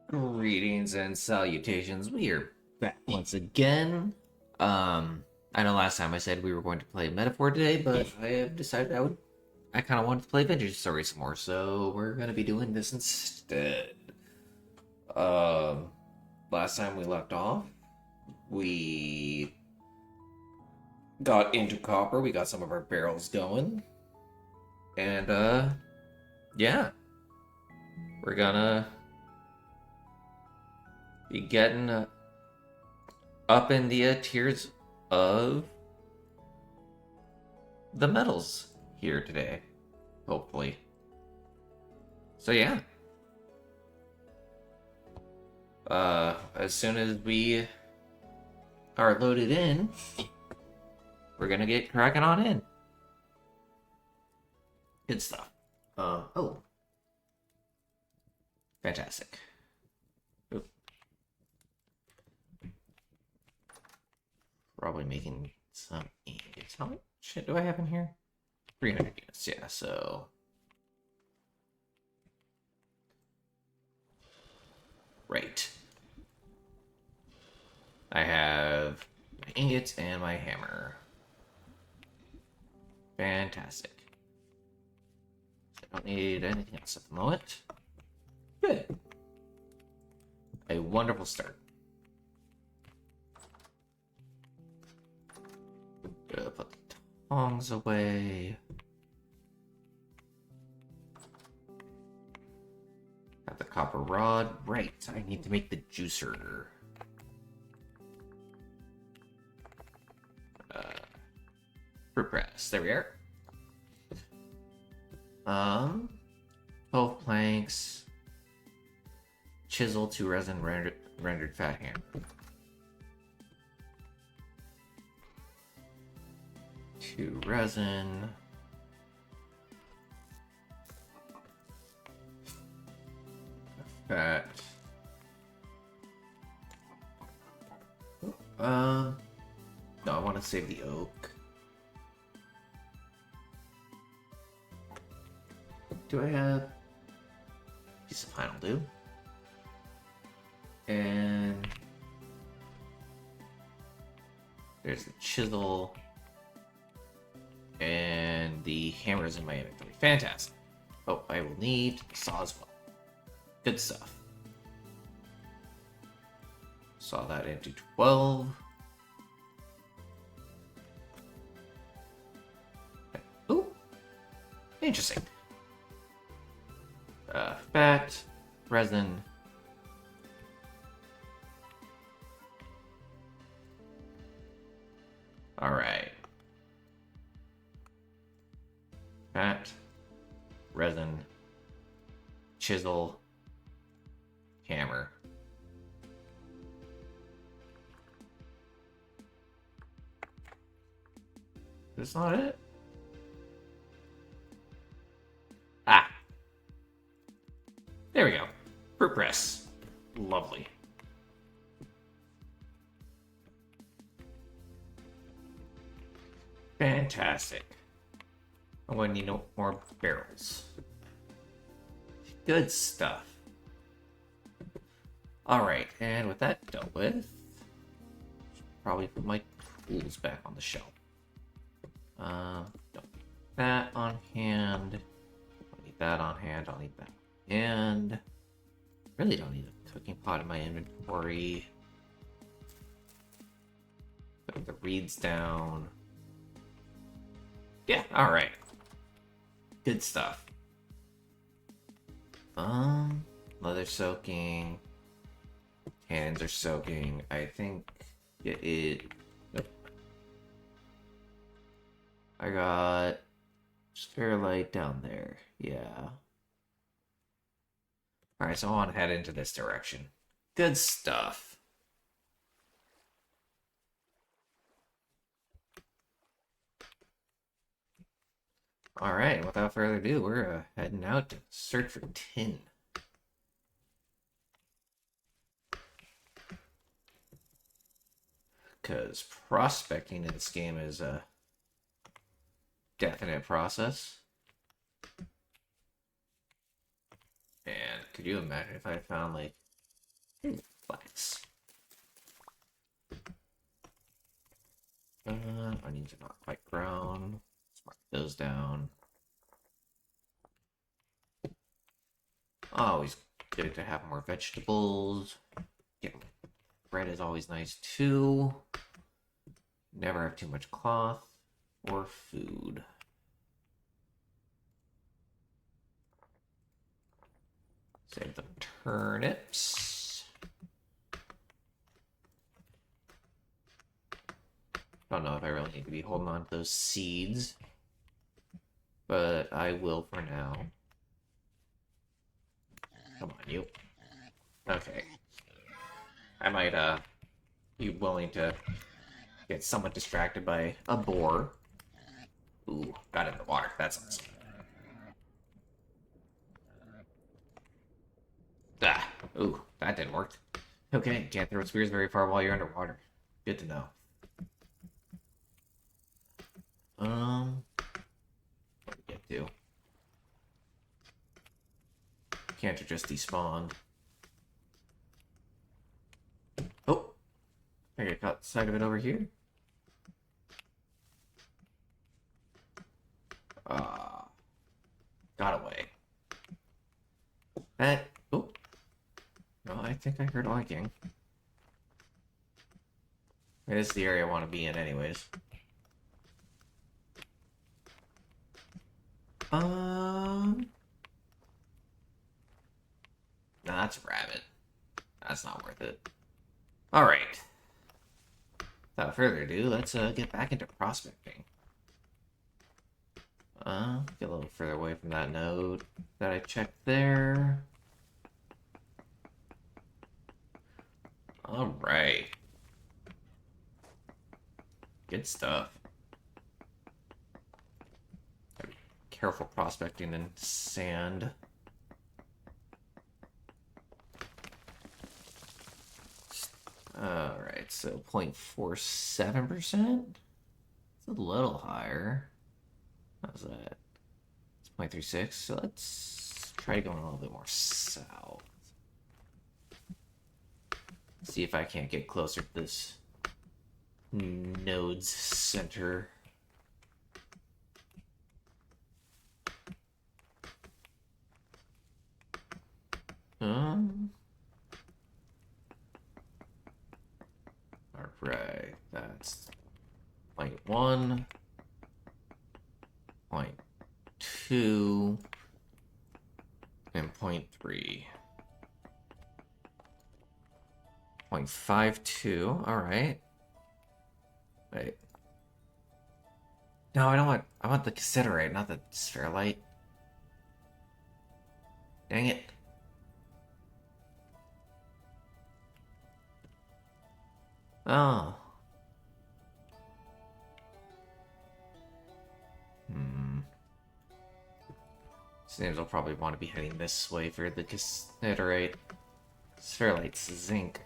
Greetings and salutations. We are back once again. I know last time I said we were going to play Metaphor today, but I have decided I kind of wanted to play Vintage Story some more, so we're going to be doing this instead. Um, Last time we left off, we got into copper, we got some of our barrels going, and yeah, we're gonna be getting up in the tiers of the metals here today, hopefully. So yeah, as soon as we are loaded in, we're gonna get cracking on in. Good stuff. Oh, fantastic. Oop, probably making some ingots. How much shit do I have in here? 300 units, yeah, so. Right. I have my ingots and my hammer. Fantastic. I don't need anything else at the moment. Good. A wonderful start. Gonna put the tongs away. Got the copper rod. Right, I need to make the juicer. Fruit press. There we are. 12 planks. Chisel to resin rendered fat hammer. To resin. Fat. No, I want to save the oak. Do I have piece of pine will do? And there's the chisel. And the hammer is in my inventory. Fantastic. Oh, I will need the saw as well. Good stuff. Saw that into 12. Ooh, interesting. Fat, resin. All right. Fat, resin, chisel, hammer. That's not it? Ah, there we go. Fruit press. Lovely. Fantastic. I'm going to need no more barrels. Good stuff. Alright, and with that dealt with, probably put my tools back on the shelf. Don't need that on hand. Don't need that on hand. I'll need that on hand. Really don't need a cooking pot in my inventory. Put the reeds down. Yeah, alright. Good stuff. Leather soaking. Hands are soaking. I think nope. I got spare light down there. Yeah. Alright, so I want to head into this direction. Good stuff. Alright, without further ado, we're heading out to search for tin. Because prospecting in this game is a definite process. And could you imagine if I found like Flax. Onions are not quite brown. Let's mark those down. Always good to have more vegetables. Yeah, bread is always nice too. Never have too much cloth or food. Save the turnips. Don't know if I really need to be holding on to those seeds, but I will for now. Come on, you. Okay. I might, be willing to get somewhat distracted by a boar. Ooh, got it in the water. That's awesome. Ah, ooh, that didn't work. Okay, can't throw spears very far while you're underwater. Good to know. What do we get to? Can't have just despawned. Oh, I think I caught sight of it over here. Got away. That. Oh. No, I think I heard oinking. It is the area I want to be in, anyways. Nah, that's a rabbit. That's not worth it. Alright. Without further ado, let's get back into prospecting. Get a little further away from that node that I checked there. Alright. Good stuff. Careful prospecting in sand. Alright, so 0.47%? It's a little higher. How's that? It's 0.36, so let's try going a little bit more south. See if I can't get closer to this node's center. Alright, that's 0.1, 0.2, and 0.3. 0.52, alright. Wait. No, I want the cassiterite, not the spherulite. Dang it. Oh. Seems I'll probably want to be heading this way for the cassiterite. Spherulite's zinc.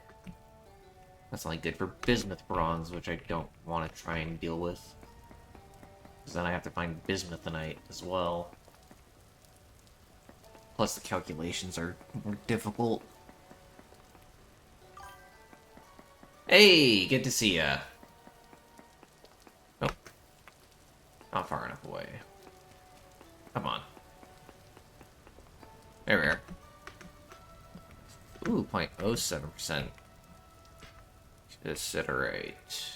That's only good for bismuth bronze, which I don't want to try and deal with. Because then I have to find bismuthinite as well. Plus the calculations are more difficult. Hey, good to see ya. Oh. Not far enough away. Come on. There we are. Ooh, 0.07%. Cassiterite.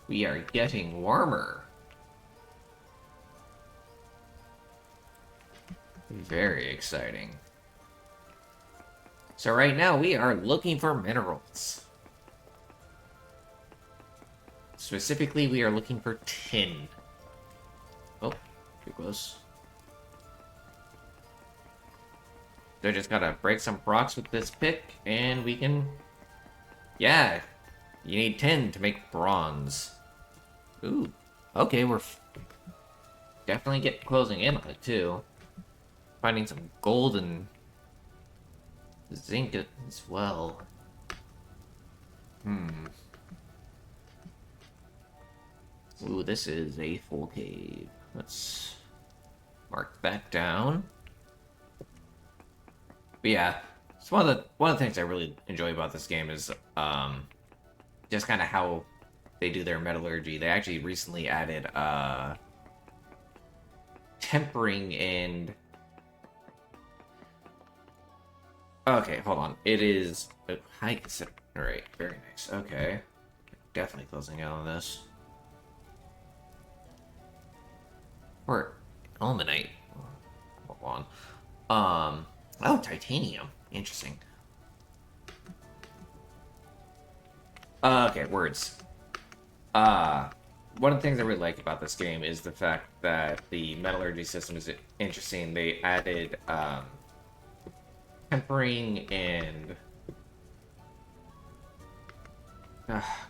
We are getting warmer. Very exciting. So right now we are looking for minerals. Specifically, we are looking for tin. Oh, too close. So I just gotta break some rocks with this pick, and we can... Yeah, you need tin to make bronze. Ooh, okay, we're definitely closing in on it, too. Finding some gold and zinc as well. Ooh, this is a full cave. Let's mark that down. But yeah, So one of the things I really enjoy about this game is just kind of how they do their metallurgy. They actually recently added tempering and okay, hold on. It is high. All right, very nice. Okay, definitely closing out on this. Or illuminate. Hold on. Oh, titanium. Interesting. Okay, words. One of the things I really like about this game is the fact that the metallurgy system is interesting. They added tempering and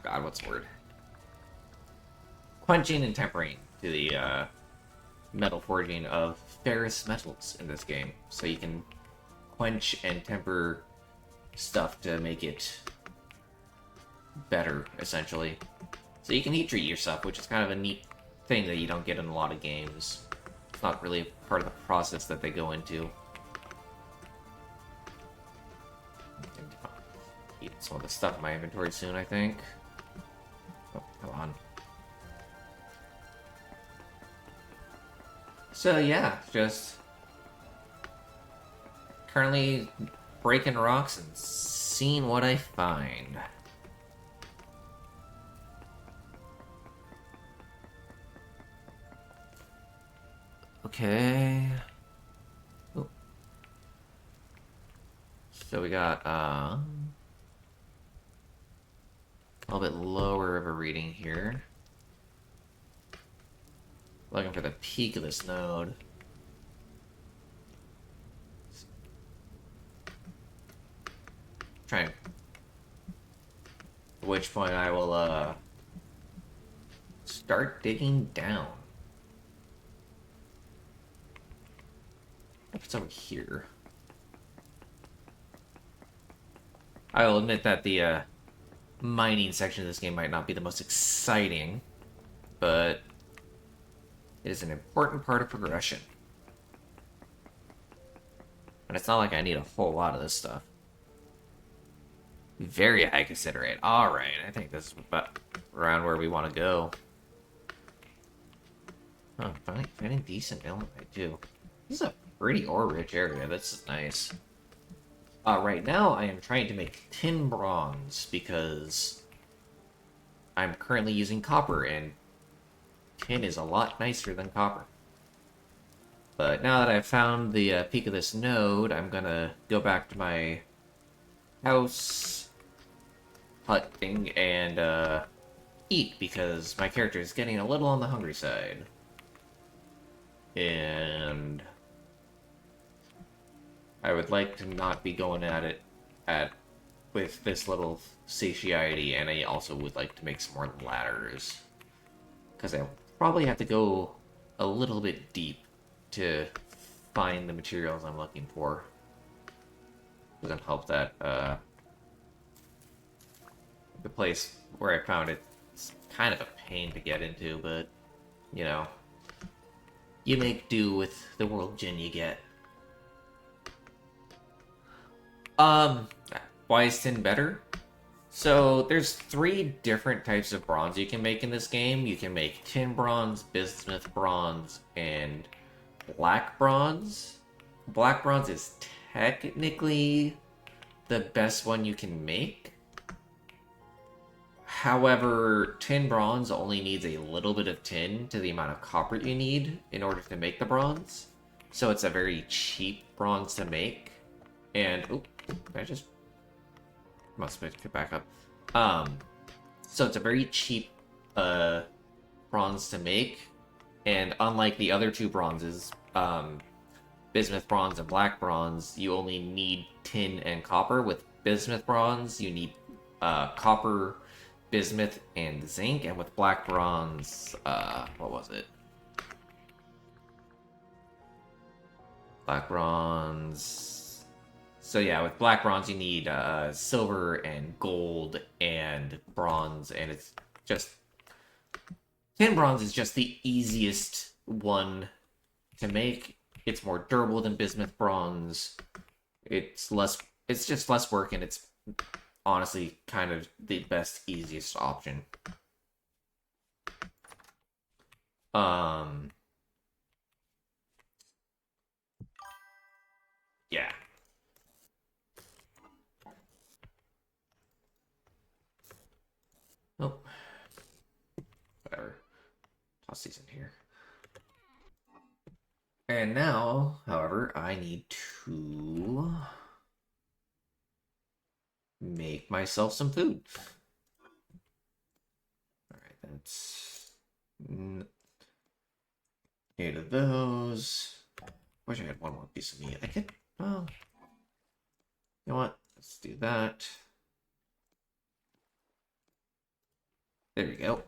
God, what's the word? Quenching and tempering to the metal forging of ferrous metals in this game, so you can quench and temper stuff to make it better, essentially. So you can heat treat your stuff, which is kind of a neat thing that you don't get in a lot of games. It's not really part of the process that they go into. Eat some of the stuff in my inventory soon, I think. Oh, come on. So yeah, just currently breaking rocks and seeing what I find. Okay. Ooh. So we got a little bit lower of a reading here. Looking for the peak of this node. Trying. At which point I will start digging down. If it's over here. I will admit that the mining section of this game might not be the most exciting, but it is an important part of progression. And it's not like I need a whole lot of this stuff. Very high considerate. Alright, I think this is about around where we want to go. Oh, finding decent ilmenite too. This is a pretty ore-rich area. This is nice. Right now, I am trying to make tin bronze because I'm currently using copper, and tin is a lot nicer than copper. But now that I've found the peak of this node, I'm gonna go back to my house hut thing and eat because my character is getting a little on the hungry side. And I would like to not be going at it with this little satiety, and I also would like to make some more ladders. Because I'll probably have to go a little bit deep to find the materials I'm looking for. Doesn't help that the place where I found it's kind of a pain to get into, but you know, you make do with the world gin you get. Why is tin better? So there's 3 different types of bronze you can make in this game. You can make tin bronze, bismuth bronze, and black bronze. Black bronze is technically the best one you can make. However, tin bronze only needs a little bit of tin to the amount of copper you need in order to make the bronze. So it's a very cheap bronze to make. And, oh, I just must have picked it back up. So it's a very cheap bronze to make. And unlike the other 2 bronzes, bismuth bronze and black bronze, you only need tin and copper. With bismuth bronze, you need copper, bismuth, and zinc. And with black bronze, what was it? Black bronze. So yeah, with black bronze, you need silver and gold and bronze, and it's just... tin bronze is just the easiest one to make. It's more durable than bismuth bronze. It's less It's just less work, and it's honestly kind of the best, easiest option. Um, yeah. Oh, whatever. Toss these in here. And now, however, I need to make myself some food. All right, that's 8 of those. Wish I had one more piece of meat. I could, well, you know what? Let's do that. There we go.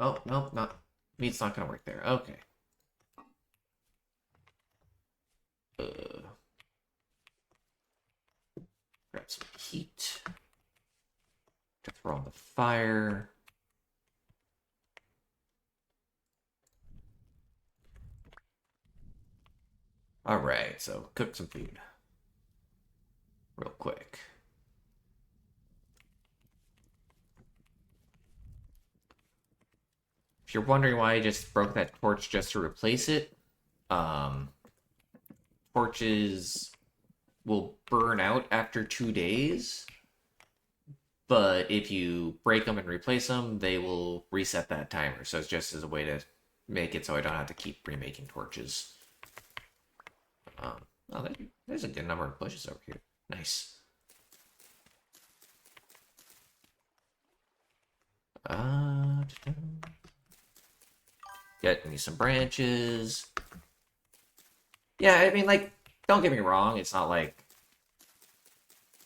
Oh, no, not. Meat's not gonna work there. Okay. Grab some heat to throw on the fire. Alright, so cook some food. Real quick. If you're wondering why I just broke that torch just to replace it, torches will burn out after 2 days, but if you break them and replace them, they will reset that timer. So it's just as a way to make it so I don't have to keep remaking torches. Oh, there's a good number of bushes over here. Nice. Get me some branches. Yeah, I mean, like, don't get me wrong. It's not like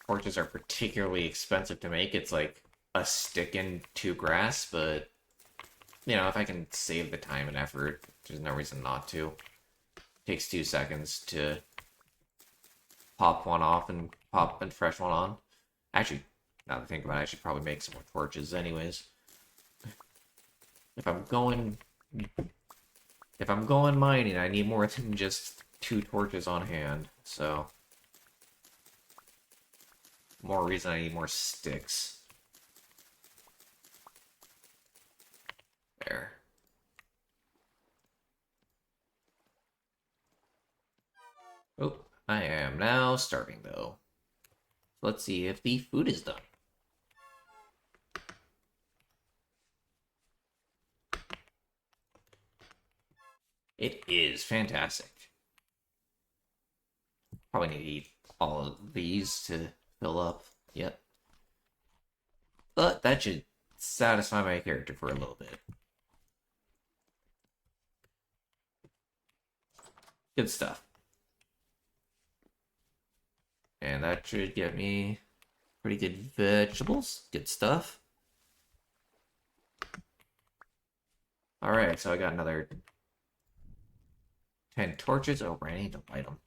torches are particularly expensive to make. It's like a stick and 2 grass, but, you know, if I can save the time and effort, there's no reason not to. It takes 2 seconds to pop one off and pop a fresh one on. Actually, now that I think about it, I should probably make some more torches anyways. If I'm going mining, I need more than just 2 torches on hand, so more reason I need more sticks. There. Oh, I am now starving though. Let's see if the food is done. It is fantastic. Probably need to eat all of these to fill up. Yep. But that should satisfy my character for a little bit. Good stuff. And that should get me pretty good vegetables. Good stuff. Alright, so I got another 10 torches. Oh, I need to light them.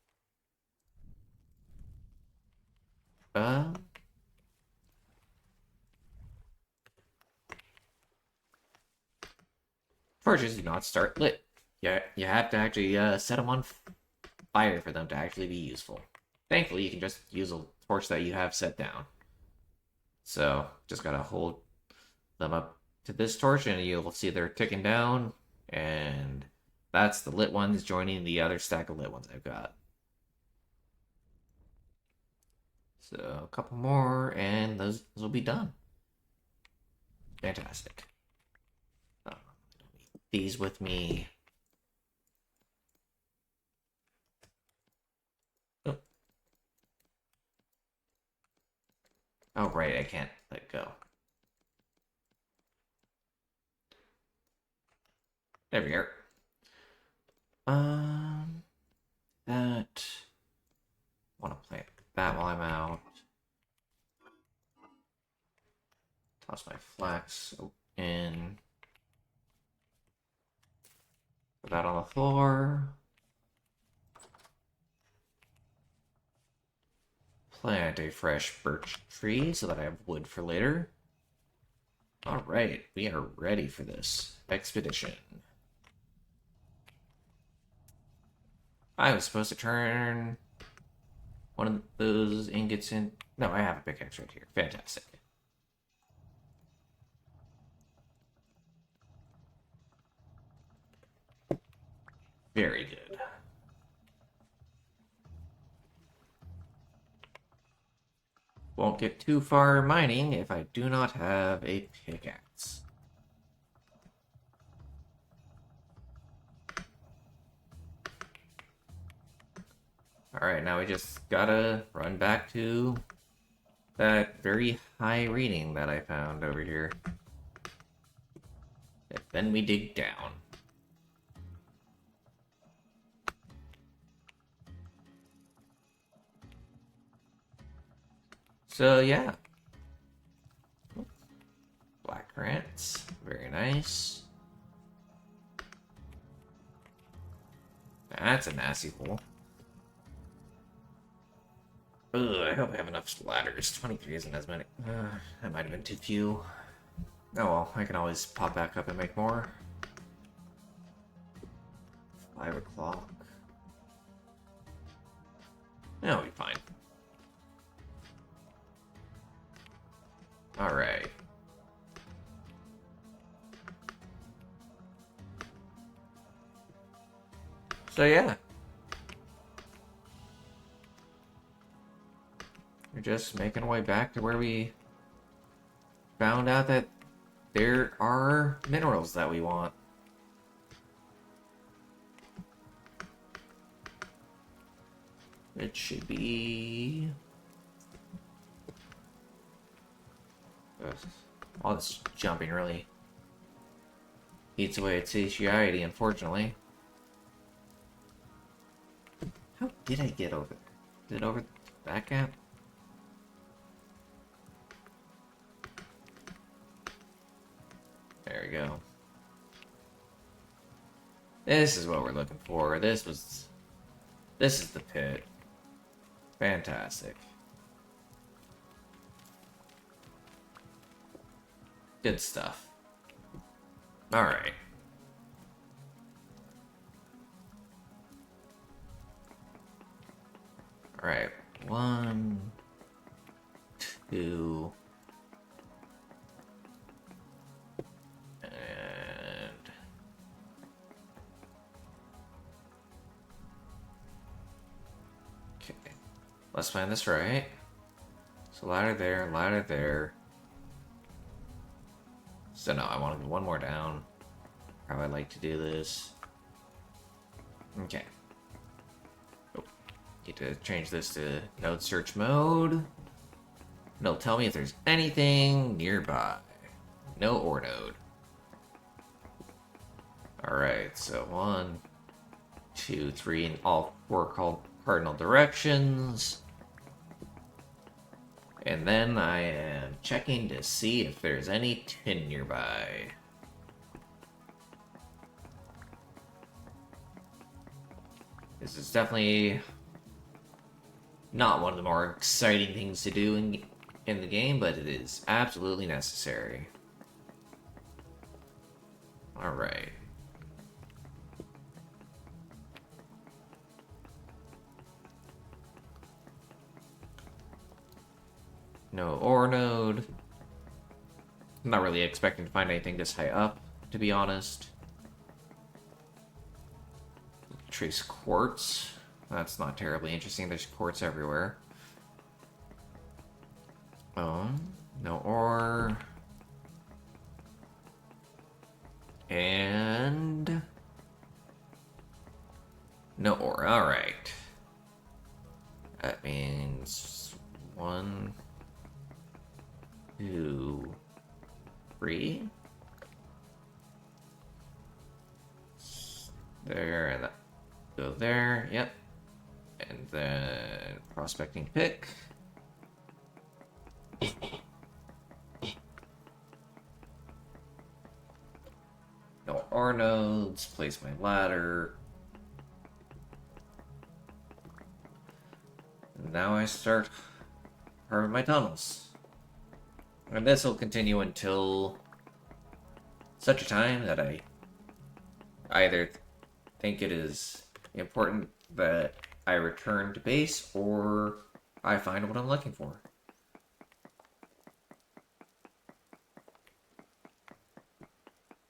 Torches do not start lit. Yeah, you have to actually set them on fire for them to actually be useful. Thankfully, you can just use a torch that you have set down. So, just gotta hold them up to this torch, and you'll see they're ticking down, and that's the lit ones joining the other stack of lit ones I've got. So, a couple more, and those will be done. Fantastic. These with me. Oh. Oh, right, I can't let go. There we go. That. Want to plant that while I'm out. Toss my flax in. Put that on the floor. Plant a fresh birch tree so that I have wood for later. Alright, we are ready for this expedition. I was supposed to turn one of those ingots in. No, I have a pickaxe right here. Fantastic. Very good. Won't get too far mining if I do not have a pickaxe. Alright, now we just gotta run back to that very high reading that I found over here. And then we dig down. So yeah. Black grants, very nice. That's a nasty hole. Ugh, I hope I have enough ladders. 23 isn't as many. That might have been too few. Oh well, I can always pop back up and make more. 5 o'clock. That'll be fine. Alright. So yeah. We're just making our way back to where we found out that there are minerals that we want. It should be... all this jumping really eats away at satiety, unfortunately. How did I get over? Did it over that gap? There we go. This is what we're looking for. This is the pit. Fantastic. Good stuff. Alright. Alright. 1, 2. And... okay. Let's find this right. So ladder there, ladder there. So no, I want to go one more down. How I like to do this. Okay. Oh, need to change this to node search mode. It'll tell me if there's anything nearby. No ore node. Alright, so 1, 2, 3 in all 4 called cardinal directions. And then I am checking to see if there's any tin nearby. This is definitely not one of the more exciting things to do in the game, but it is absolutely necessary. Alright. No ore node. I'm not really expecting to find anything this high up, to be honest. Trace quartz. That's not terribly interesting. There's quartz everywhere. No ore. And... no ore. Alright. That means 1, 2, 3. There, and that. Go there, yep. And then prospecting pick. No ore nodes, place my ladder. And now I start carving my tunnels. And this will continue until such a time that I either think it is important that I return to base or I find what I'm looking for.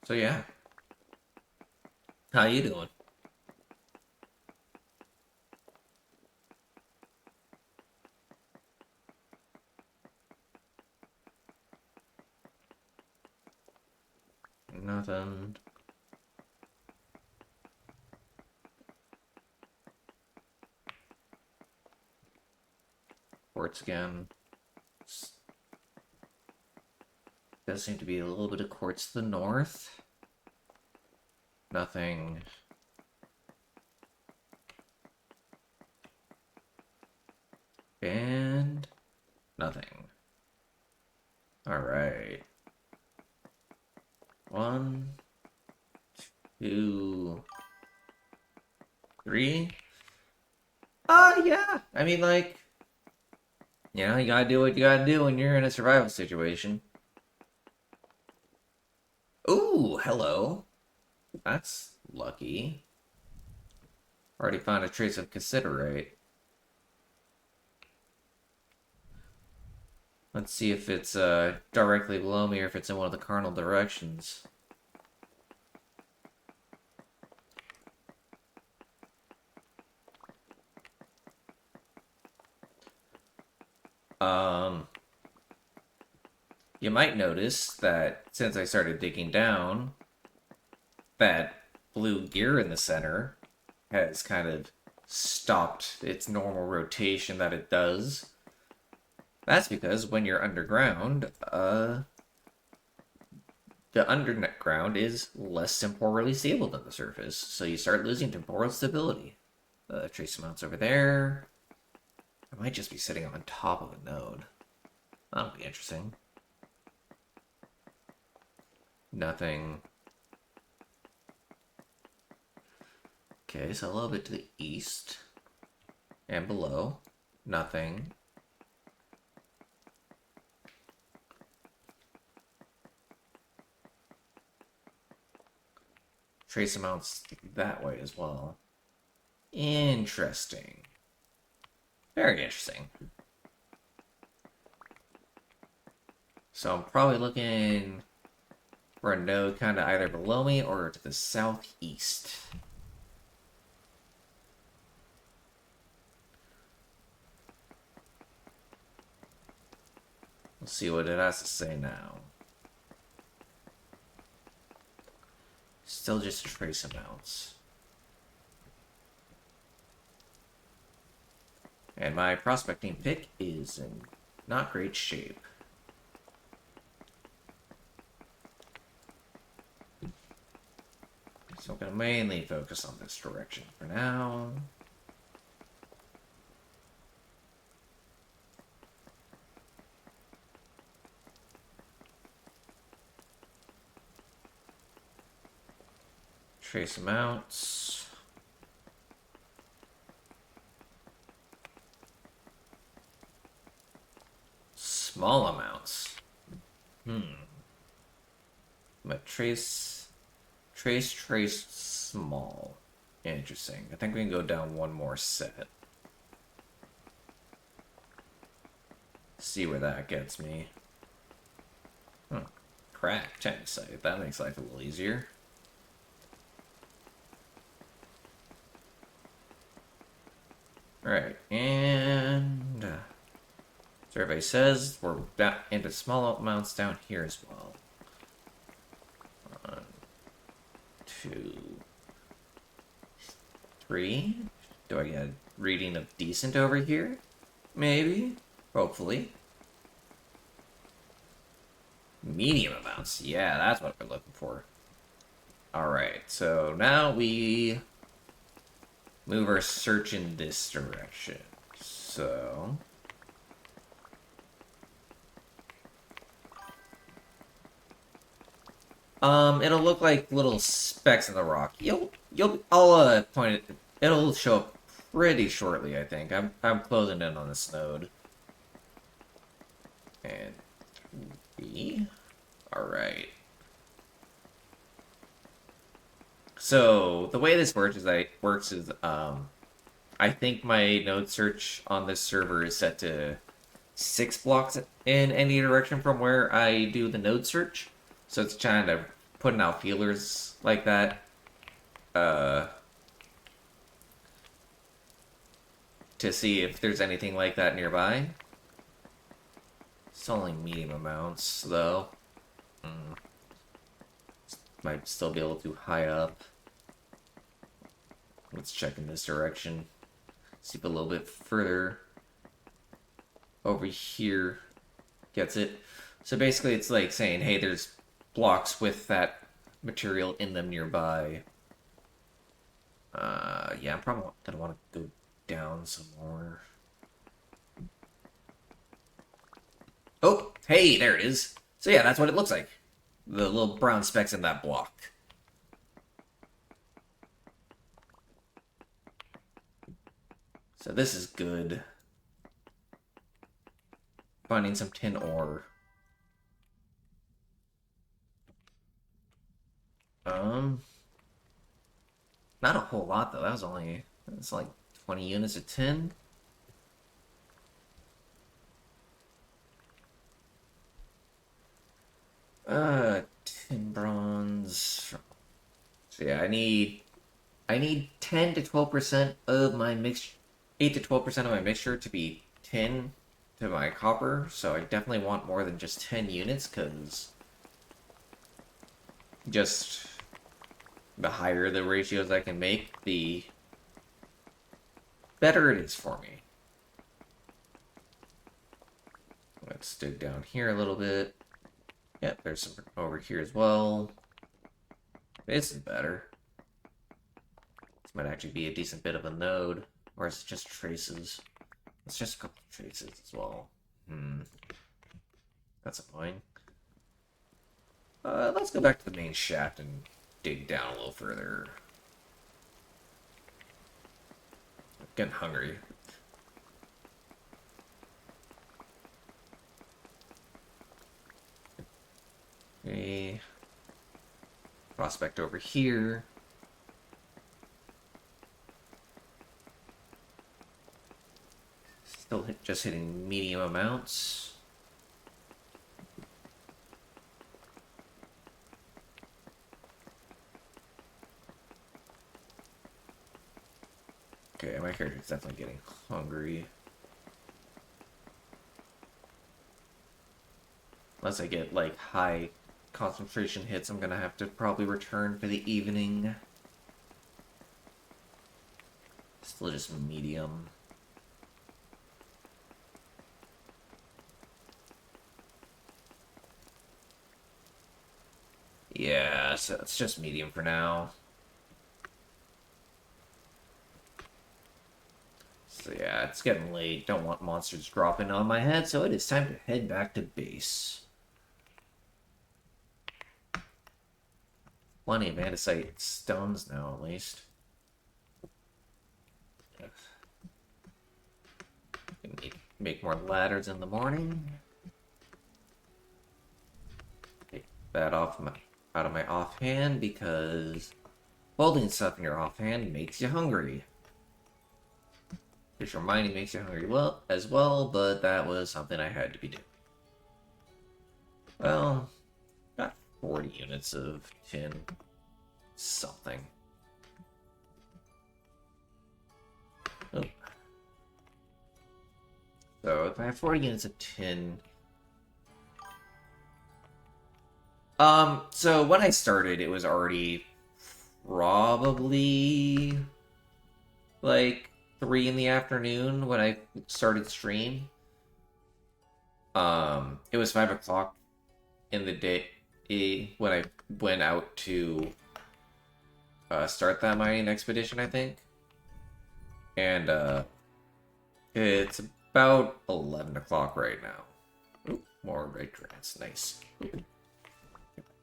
So yeah. How you doing? Nothing. Quartz again. Does seem to be a little bit of quartz to the north. Nothing. And nothing. Alright. 1, 2, 3. Yeah. I mean, like, you gotta do what you gotta do when you're in a survival situation. Ooh, hello. That's lucky. Already found a trace of cassiterite. Let's see if it's directly below me or if it's in one of the cardinal directions. Um, you might notice that since I started digging down, that blue gear in the center has kind of stopped its normal rotation that it does. That's because when you're underground, the underground is less temporally stable than the surface, so you start losing temporal stability. Trace amounts over there. I might just be sitting on top of a node. That'll be interesting. Nothing. Okay, so a little bit to the east and below. Nothing. Trace amounts that way as well. Interesting. Very interesting. So I'm probably looking for a node kind of either below me or to the southeast. Let's see what it has to say now. Still just trace amounts. And my prospecting pick is in not great shape. So I'm going to mainly focus on this direction for now. Trace amounts. Small amounts. But trace, small. Interesting. I think we can go down one more set. See where that gets me. Crack tensite. That makes life a little easier. Alright, and survey says we're down into small amounts down here as well. 1, 2, 3. Do I get a reading of decent over here? Maybe. Hopefully. Medium amounts. Yeah, that's what we're looking for. Alright, so now we move our search in this direction. So it'll look like little specks in the rock. I'll point it. It'll show up pretty shortly, I think. I'm closing in on this node. And 3. All right. So the way this works is I think my node search on this server is set to 6 blocks in any direction from where I do the node search. So it's kind of putting out feelers like that. To see if there's anything like that nearby. It's only medium amounts, though. Might still be able to high up. Let's check in this direction. See if a little bit further over here gets it. So basically it's like saying, hey, there's blocks with that material in them nearby. Yeah, I'm probably gonna want to go down some more. Oh, hey, there it is. So yeah, that's what it looks like. The little brown specks in that block. So this is good. Finding some tin ore. Not a whole lot though. It's like 20 units of tin. Tin bronze. So yeah, I need 10 to 12% of my mix 8 to 12% of my mixture to be tin to my copper, so I definitely want more than just 10 units, because just the higher the ratios I can make, the better it is for me. Let's dig down here a little bit. Yep, there's some over here as well. This is better. This might actually be a decent bit of a node. Or is it just traces? It's just a couple of traces as well. That's annoying. Let's go back to the main shaft and dig down a little further. I'm getting hungry. Okay. Prospect over here. Still just hitting medium amounts. Okay, my character's definitely getting hungry. Unless I get, like, high concentration hits, I'm gonna have to probably return for the evening. Still just medium. Yeah, so it's just medium for now. So yeah, it's getting late. Don't want monsters dropping on my head, so it is time to head back to base. Plenty of andesite stones now, at least. Make more ladders in the morning. Take that out of my offhand, because holding stuff in your offhand makes you hungry. Fish mining makes you hungry as well, but that was something I had to be doing. Well, got 40 units of tin. Something. Oh. So if I have 40 units of tin... So when I started, it was already probably like 3 in the afternoon when I started stream. It was 5 o'clock in the day when I went out to start that mining expedition, I think. And it's about 11 o'clock right now. Ooh, more red grants, nice.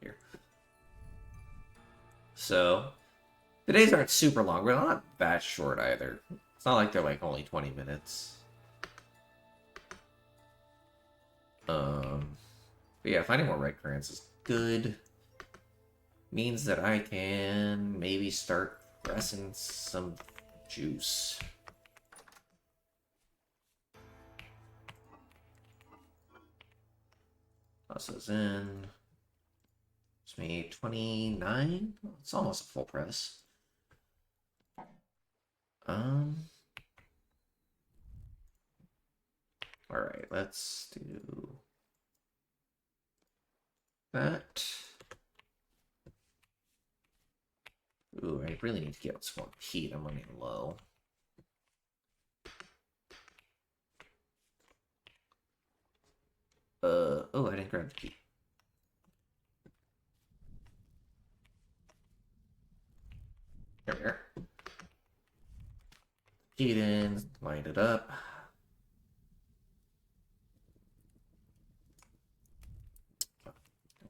Here. So, the days aren't super long, but not that short either. It's not like they're like only 20 minutes. But yeah, finding more red grants is good. means that I can maybe start pressing some juice. Toss those in. It's me 29. It's almost a full press. All right, let's do that. Ooh, I really need to get some more heat. I'm running low. Oh, I didn't grab the key. Here we are. Heat in, light it up.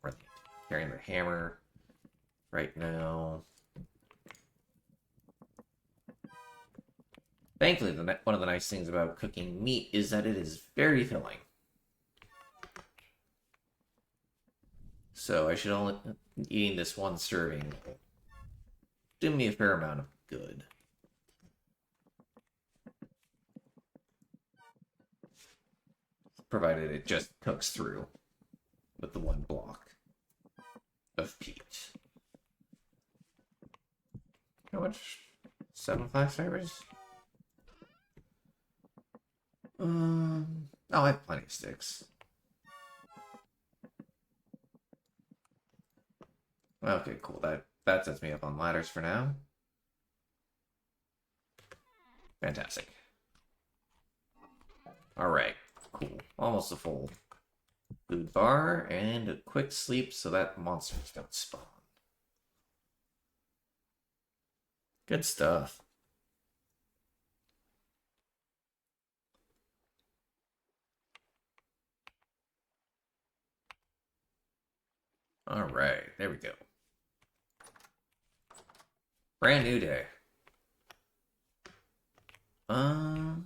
Really carrying the hammer right now. Thankfully, one of the nice things about cooking meat is that it is very filling. So I should only eating this one serving do me a fair amount of good. Provided it just cooks through with the one block of peach. How much? 7 5 flavors? Oh, I have plenty of sticks. Okay, cool. That sets me up on ladders for now. Fantastic. Alright, cool. Almost a full food bar and a quick sleep so that monsters don't spawn. Good stuff. Alright, there we go. Brand new day. How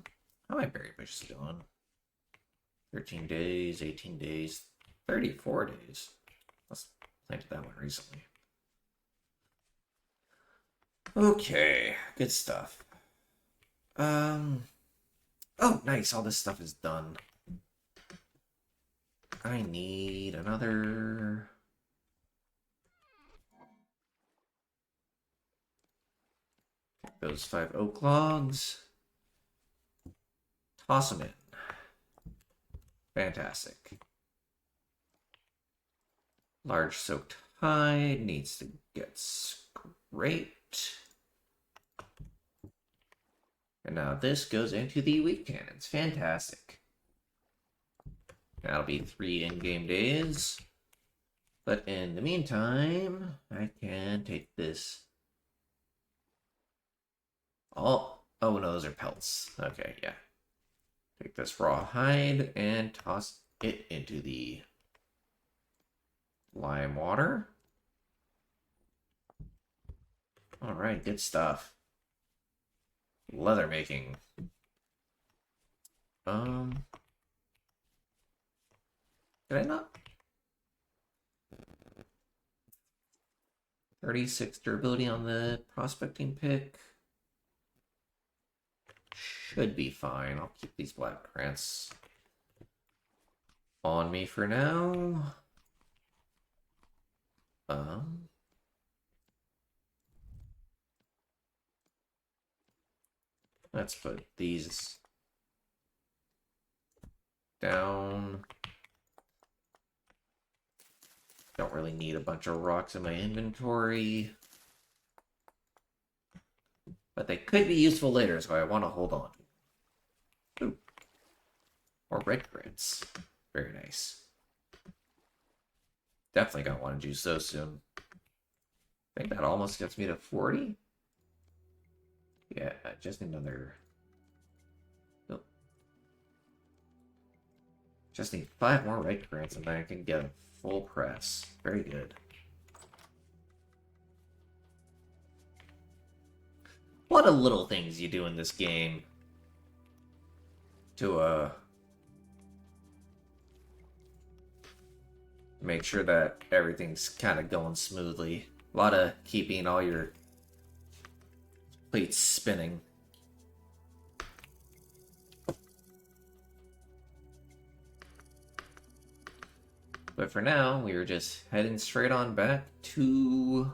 my berry bushes doing? 13 days, 18 days, 34 days. Let's planted that one recently. Okay, good stuff. Oh, nice. All this stuff is done. I need another... Those 5 oak logs. Toss them in. Fantastic. Large soaked hide needs to get scraped. And now this goes into the wheat cannons. Fantastic. That'll be 3 in-game days. But in the meantime, I can take this. Oh no, those are pelts. Okay, yeah. Take this raw hide and toss it into the lime water. Alright, good stuff. Leather making. Did I not? 36 durability on the prospecting pick. Should be fine. I'll keep these black grants on me for now. Let's put these down. Don't really need a bunch of rocks in my inventory. But they could be useful later, so I want to hold on. Ooh. More red grits. Very nice. Definitely gonna want to juice those soon. I think that almost gets me to 40. Yeah, just another... Nope. Just need 5 more red grants and then I can get a full press. Very good. What a little things you do in this game to make sure that everything's kind of going smoothly A lot of keeping all your plates spinning. But for now, we are just heading straight on back to...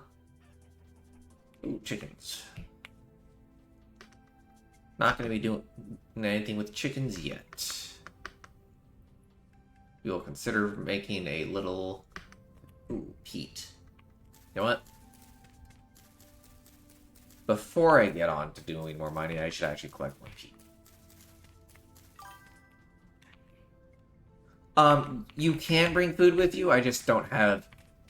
Ooh, chickens. Not going to be doing anything with chickens yet. We will consider making a little... Ooh, peat. You know what? Before I get on to doing more mining, I should actually collect more peat. You can bring food with you, I just don't have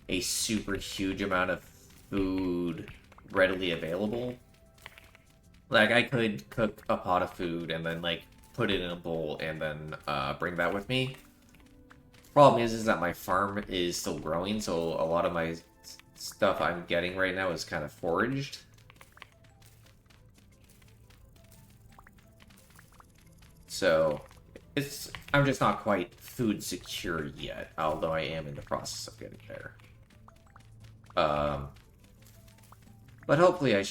a super huge amount of food readily available. Like, I could cook a pot of food and then, like, put it in a bowl and then, bring that with me. Problem is that my farm is still growing, so a lot of my stuff I'm getting right now is kind of foraged. So, I'm just not quite food secure yet, although I am in the process of getting there. But hopefully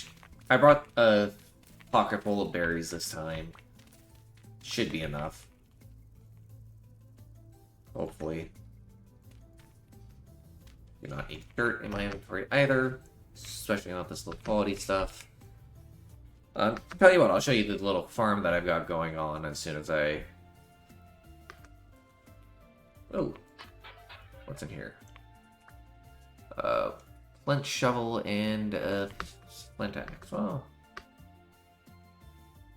I brought a pocket full of berries this time. Should be enough. Hopefully. Do not need dirt in my inventory either, especially not this low quality stuff. Tell you what, I'll show you the little farm that I've got going on as soon as I... Oh, what's in here? Flint shovel and flint axe. Well,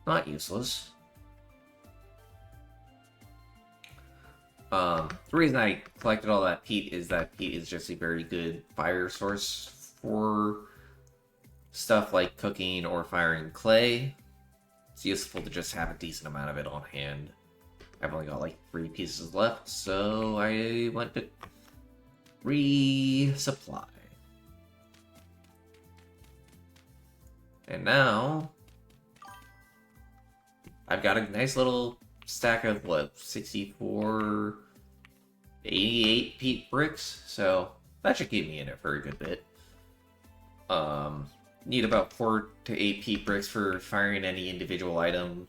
not useless. The reason I collected all that peat is that peat is just a very good fire source for stuff like cooking or firing clay. It's useful to just have a decent amount of it on hand. I've only got like 3 pieces left, so I went to resupply. And now I've got a nice little stack of what, 64, 88 peat bricks, so that should keep me in it for a good bit. Need about 4 to 8 peat bricks for firing any individual item.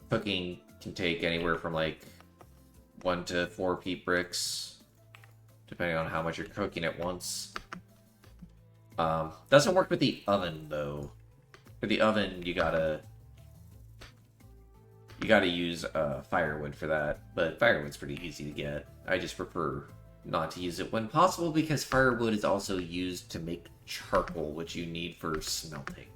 Cooking can take anywhere from like 1 to 4 peat bricks, depending on how much you're cooking at once. Doesn't work with the oven though. For the oven, you gotta use firewood for that, but firewood's pretty easy to get. I just prefer not to use it when possible because firewood is also used to make charcoal, which you need for smelting.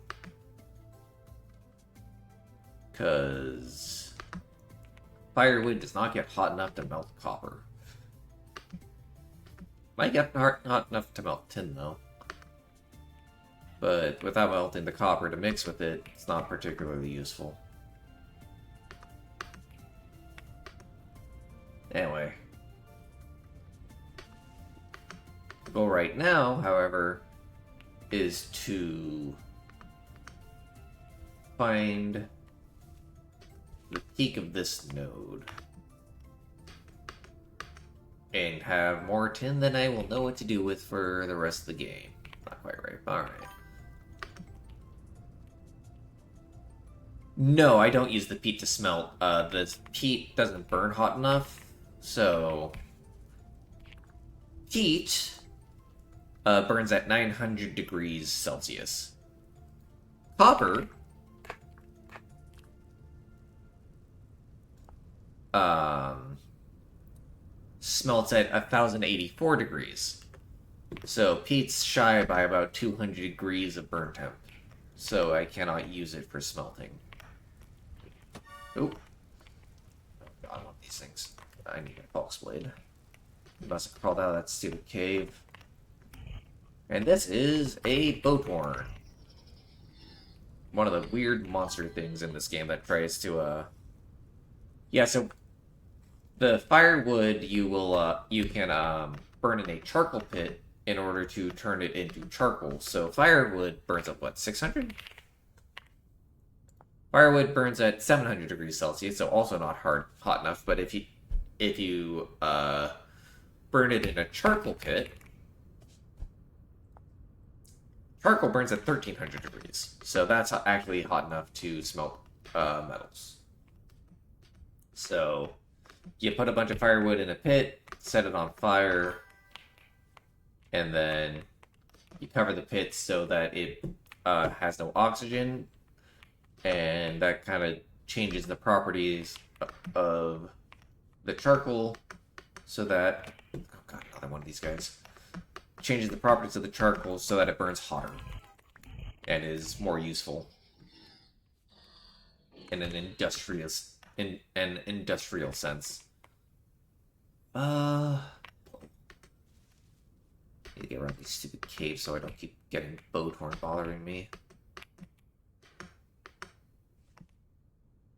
Because firewood does not get hot enough to melt copper. Might get hot enough to melt tin, though. But without melting the copper to mix with it, it's not particularly useful. Anyway. The goal right now, however, is to find the peak of this node. And have more tin than I will know what to do with for the rest of the game. Not quite right. Alright. No, I don't use the peat to smelt. The peat doesn't burn hot enough, so... Peat burns at 900 degrees Celsius. Copper smelts at 1084 degrees. So peat's shy by about 200 degrees of burn temp. So I cannot use it for smelting. Oop. Oh god, I want these things. I need a pulse blade. I must have crawled out of that stupid cave. And this is a boat horn. One of the weird monster things in this game that tries to, Yeah, so... The firewood you can burn in a charcoal pit in order to turn it into charcoal. So firewood burns at what, 600? Firewood burns at 700 degrees Celsius, so also not hot enough. But if you burn it in a charcoal pit, Charcoal burns at 1300 degrees, so that's actually hot enough to smelt metals. So you put a bunch of firewood in a pit, set it on fire, and then you cover the pit so that it has no oxygen, and that kind of changes the properties of the charcoal so that, oh god, another one of these guys, changes the properties of the charcoal so that it burns hotter and is more useful in an industrial sense. Need to get around these stupid caves so I don't keep getting Bowthorn bothering me.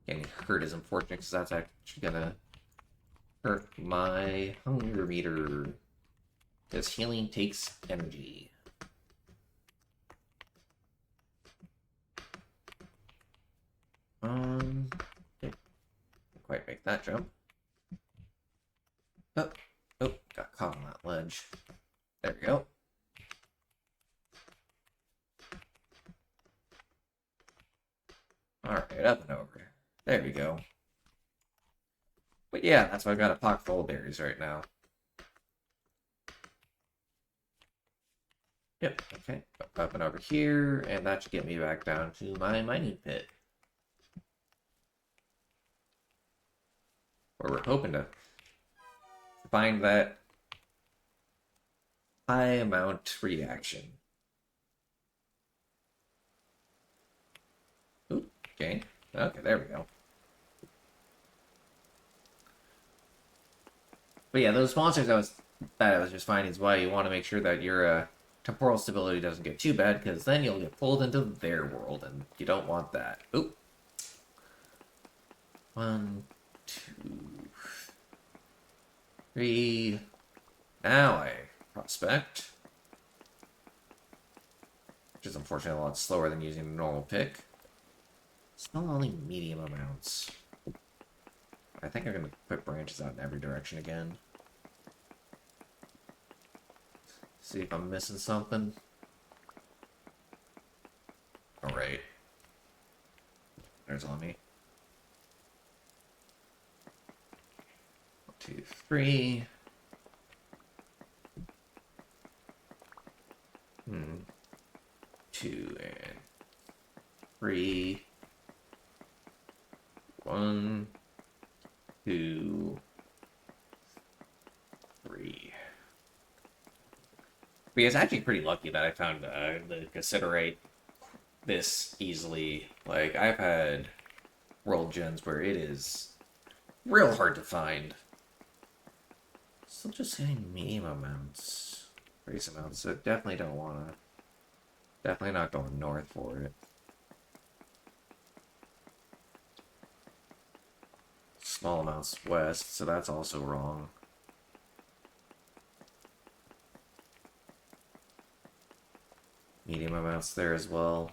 Getting hurt is unfortunate because that's actually gonna hurt my hunger meter. Because healing takes energy. Didn't quite make that jump. Oh, got caught on that ledge. There we go. Alright, up and over. There we go. But yeah, that's why I've got a pocket full of berries right now. Yep, okay. Up and over here, and that should get me back down to my mining pit. Where we're hoping to find that high amount reaction. Ooh, okay. Okay, there we go. But yeah, those monsters that I was just finding is why you want to make sure that your temporal stability doesn't get too bad, because then you'll get pulled into their world, and you don't want that. Oop. 1, 2, 3. Now I prospect. Which is unfortunately a lot slower than using a normal pick. Still only medium amounts. I think I'm going to put branches out in every direction again. See if I'm missing something. Alright. There's on me. 1, 2, 3. 2 and 3. 1, 2, 3. But it's actually pretty lucky that I found the Cassiterite this easily. Like, I've had world gens where it is real hard to find. Still just saying medium amounts. Trace amounts, so definitely don't want to. Definitely not going north for it. Small amounts west, so that's also wrong. Medium amounts there as well.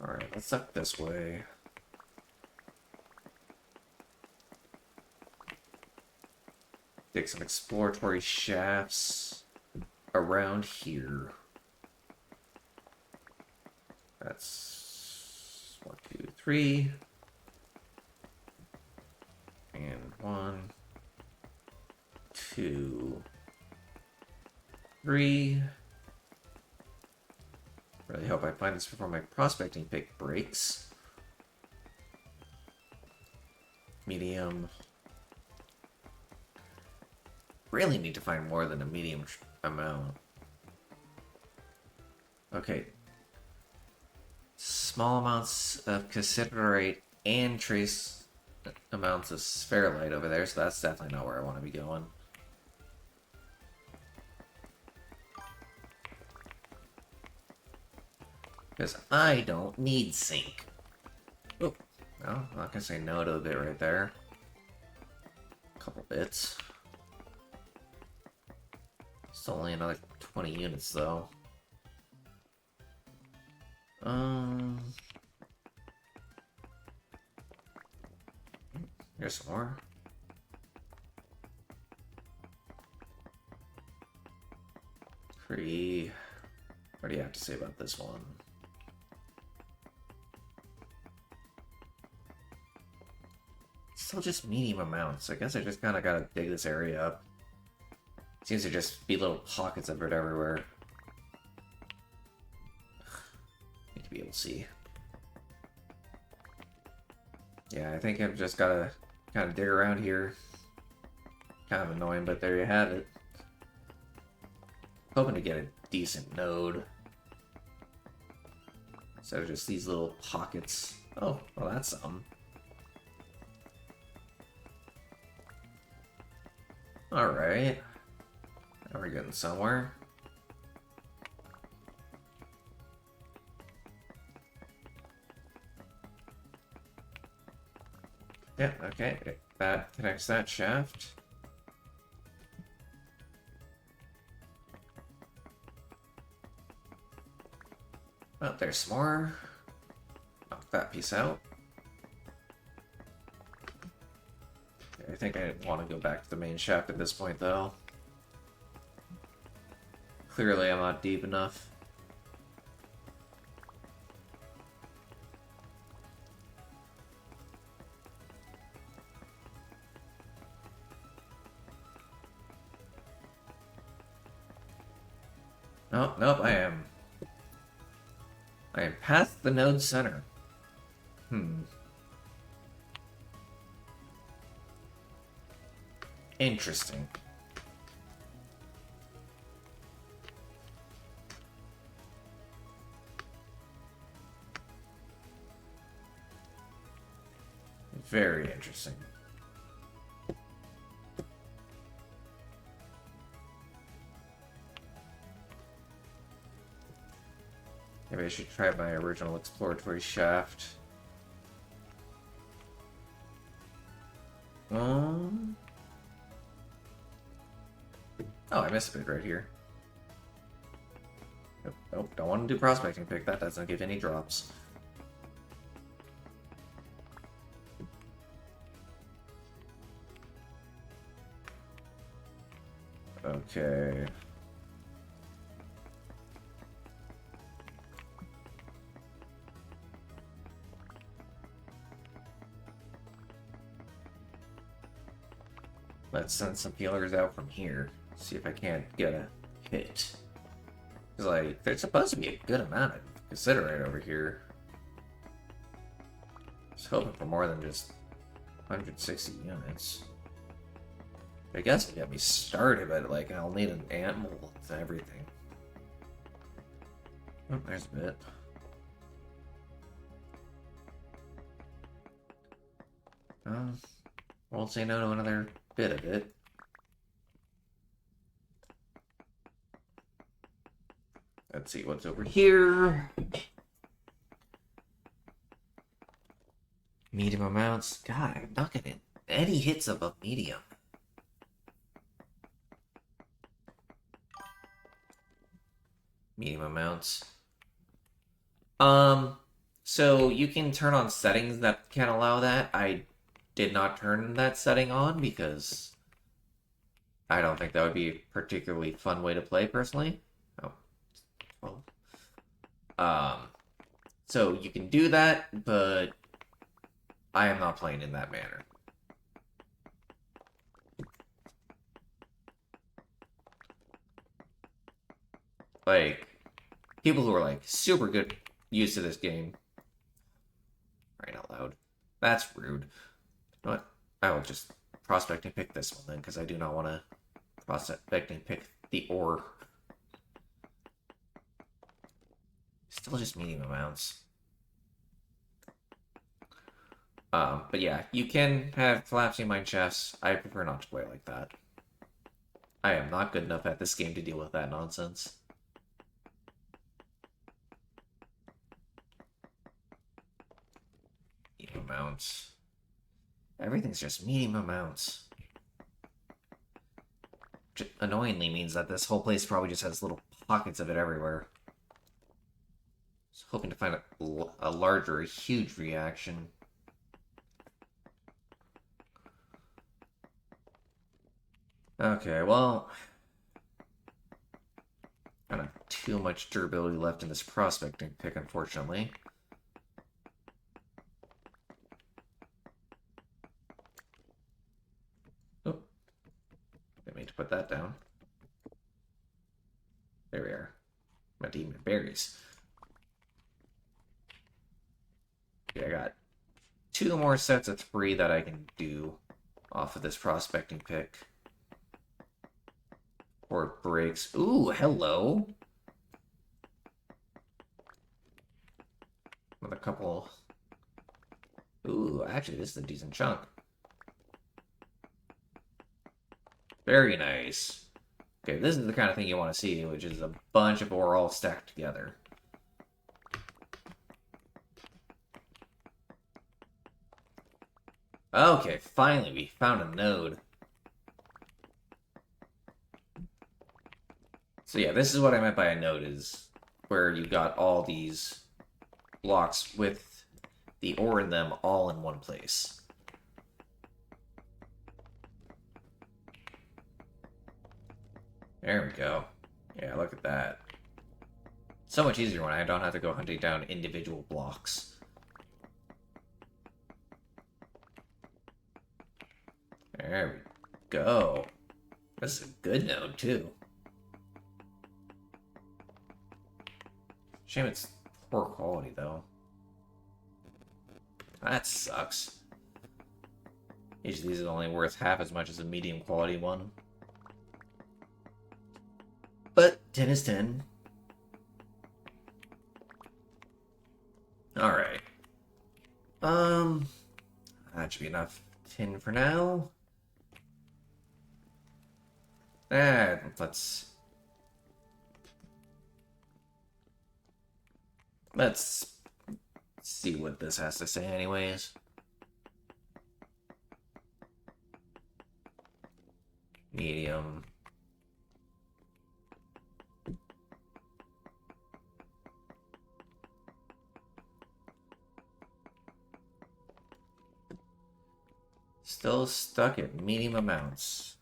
Alright, let's suck this way. Dig some exploratory shafts around here. That's 1, 2, 3. And 1, 2, 3. Really hope I find this before my prospecting pick breaks. Medium. Really need to find more than a medium amount. Okay. Small amounts of cassiterite and trace amounts of spherulite over there, so that's definitely not where I want to be going. Because I don't need zinc. Oh, well, I'm not gonna say no to a bit right there. A couple bits. It's only another 20 units though. Here's some more. Pretty. What do you have to say about this one? Still just medium amounts. I guess I just kind of gotta dig this area up. Seems to just be little pockets of it everywhere. Need to be able to see. Yeah, I think I've just gotta kind of dig around here. Kind of annoying, but there you have it. Hoping to get a decent node. Instead of just these little pockets. Oh, well that's something. Alright. Now we're getting somewhere. Yeah, okay. That connects that shaft. Oh, there's some more. Knock that piece out. I think I want to go back to the main shaft at this point, though. Clearly, I'm not deep enough. Nope, nope, I am past the node center. Interesting. Very interesting. Maybe I should try my original exploratory shaft. Oh, I missed a bit right here. Nope, nope, don't want to do prospecting pick. That doesn't give any drops. Okay. Let's send some feelers out from here. See if I can't get a hit. Cause like, there's supposed to be a good amount of considerate over here. I was hoping for more than just 160 units. I guess it got me started, but like, I'll need an animal and everything. Oh, there's a bit. Won't say no to another bit of it. Let's see what's over here. Medium amounts. God, I'm not getting any hits above medium. Medium amounts. So you can turn on settings that can allow that. I did not turn that setting on because I don't think that would be a particularly fun way to play personally. Oh, well. So you can do that, but I am not playing in that manner. Like, people who are like super good used to this game. Right out loud. That's rude. You know what? I will just prospect and pick this one then, because I do not want to prospect and pick the ore. Still just medium amounts. But yeah, you can have collapsing mine shafts. I prefer not to play like that. I am not good enough at this game to deal with that nonsense. Medium amounts. Everything's just medium amounts. Which annoyingly means that this whole place probably just has little pockets of it everywhere. I was hoping to find a larger, huge reaction. Okay, well, kind of too much durability left in this prospecting pick, unfortunately. Oh, didn't mean to put that down. There we are. My demon berries. Okay, I got 2 more sets of 3 that I can do off of this prospecting pick. Or it breaks. Ooh, hello. With a couple. Ooh, actually, this is a decent chunk. Very nice. Okay, this is the kind of thing you want to see, which is a bunch of ore all stacked together. Okay, finally, we found a node. So yeah, this is what I meant by a node, is where you got all these blocks with the ore in them all in one place. There we go. Yeah, look at that. So much easier when I don't have to go hunting down individual blocks. There we go. This is a good node, too. Shame it's poor quality, though. That sucks. Each of these is only worth half as much as a medium quality one. But 10 is 10. Alright. That should be enough tin for now. And let's see what this has to say anyways. Medium. Still stuck at medium amounts.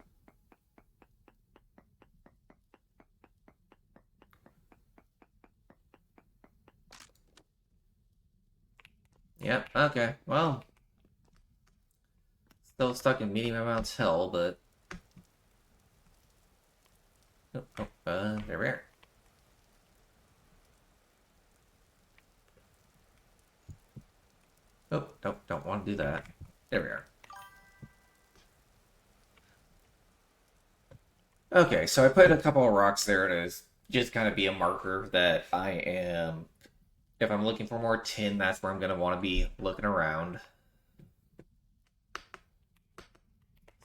Yep, okay, well. Still stuck in medium amounts hell, but... there we are. Oh, nope, don't want to do that. There we are. Okay, so I put a couple of rocks there to just kind of be a marker that I am... If I'm looking for more tin, that's where I'm going to want to be looking around.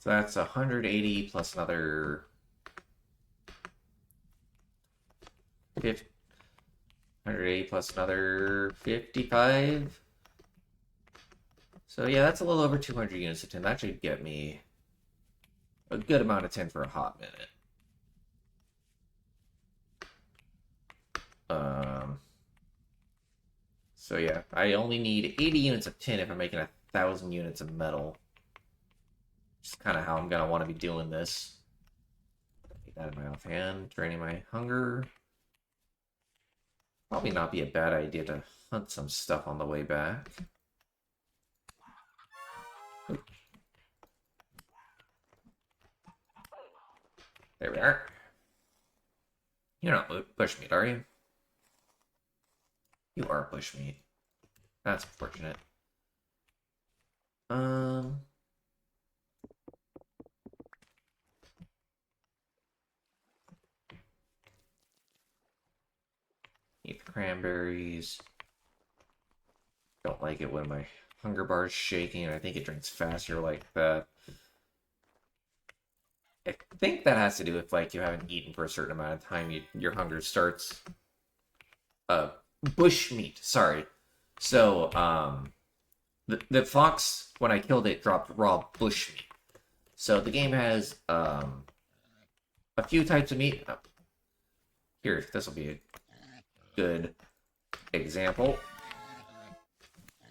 So that's 180 plus another 50, 180 plus another 55. So yeah, that's a little over 200 units of tin. That should get me a good amount of tin for a hot minute. So yeah, I only need 80 units of tin if I'm making 1,000 units of metal. Just kind of how I'm gonna want to be doing this. Take that in my offhand, draining my hunger. Probably not be a bad idea to hunt some stuff on the way back. There we are. You're not bushmeat, are you? You are bushmeat. That's unfortunate. Eat the cranberries. Don't like it when my hunger bar is shaking, and I think it drinks faster like that. I think that has to do with, like, you haven't eaten for a certain amount of time, your hunger starts. Bushmeat, sorry. So, the fox, when I killed it, dropped raw bushmeat. So the game has, a few types of meat. Oh, here, this will be a good example.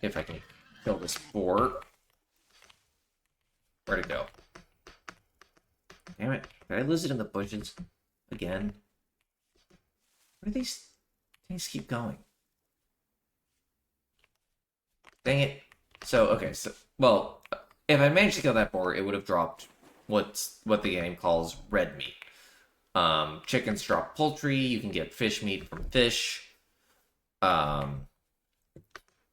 If I can kill this boar. Where'd it go? Damn it. Did I lose it in the bushes? Again? Where do these things keep going? Dang it. So, okay, so, well, if I managed to kill that boar, it would have dropped what the game calls red meat. Chickens drop poultry, you can get fish meat from fish. Um,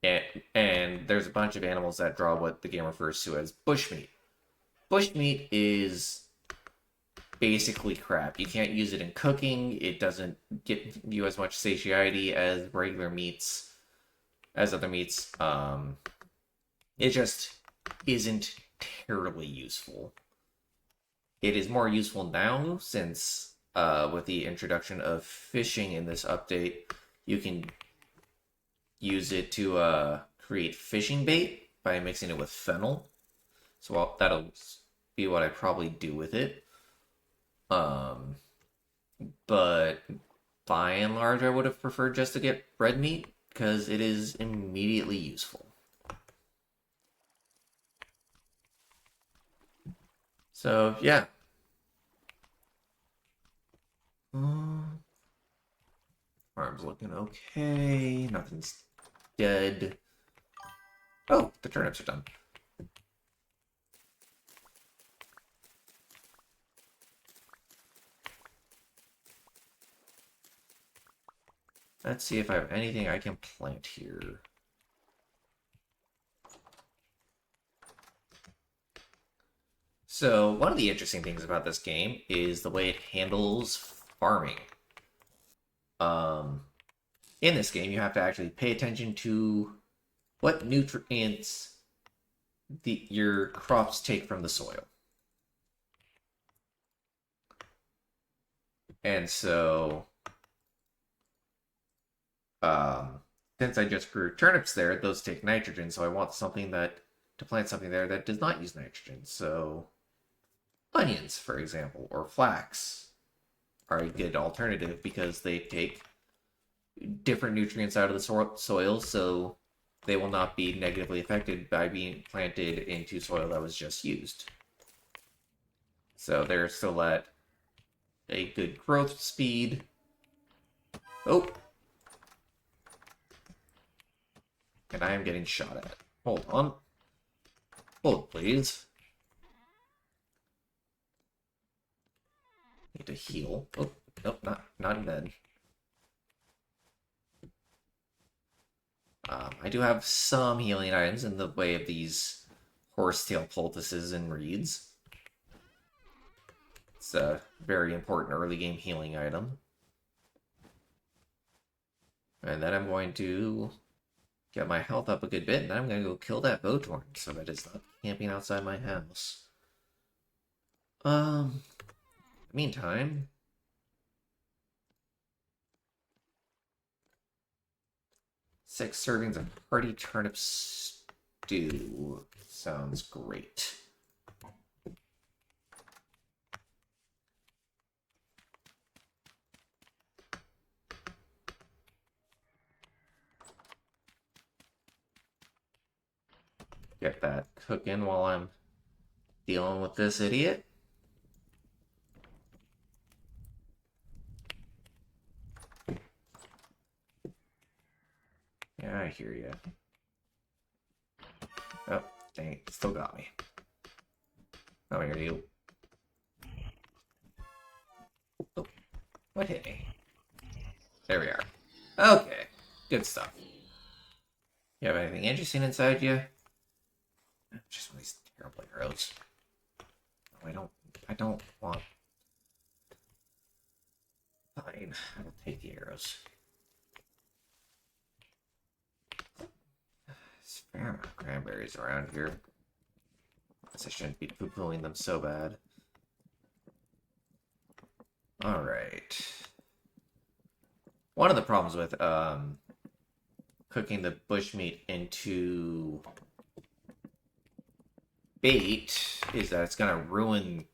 and there's a bunch of animals that draw what the game refers to as bushmeat. Bushmeat is basically crap. You can't use it in cooking. It doesn't get you as much satiety as regular meats, as other meats. It just isn't terribly useful. It is more useful now since with the introduction of fishing in this update, you can use it to create fishing bait by mixing it with fennel. So that'll be what I probably do with it. But by and large, I would have preferred just to get red meat because it is immediately useful. So yeah. Farm's looking okay. Nothing's dead. Oh, the turnips are done. Let's see if I have anything I can plant here. So, one of the interesting things about this game is the way it handles farming. In this game, you have to actually pay attention to what nutrients your crops take from the soil. And so, since I just grew turnips there, those take nitrogen, so I want something to plant something there that does not use nitrogen. So, onions, for example, or flax are a good alternative because they take different nutrients out of the soil, so they will not be negatively affected by being planted into soil that was just used. So they're still at a good growth speed. Oh! And I am getting shot at. Hold on. Hold, please. Need to heal. Oh, nope, not dead. I do have some healing items in the way of these horsetail poultices and reeds. It's a very important early game healing item. And then I'm going to get my health up a good bit, and then I'm going to go kill that Bowtorn so that it's not camping outside my house. Meantime, 6 servings of hearty turnip stew. Sounds great. Get that cooking while I'm dealing with this idiot. Yeah, I hear you. Oh, dang it. Still got me. Oh, here you. Oh, what hit me? There we are. Okay, good stuff. You have anything interesting inside you? Just one of these terrible arrows. No, I don't want... Fine, I will take the arrows. There's a fair amount of cranberries around here. I shouldn't be poo-pooing them so bad. Alright. One of the problems with cooking the bushmeat into bait is that it's gonna ruin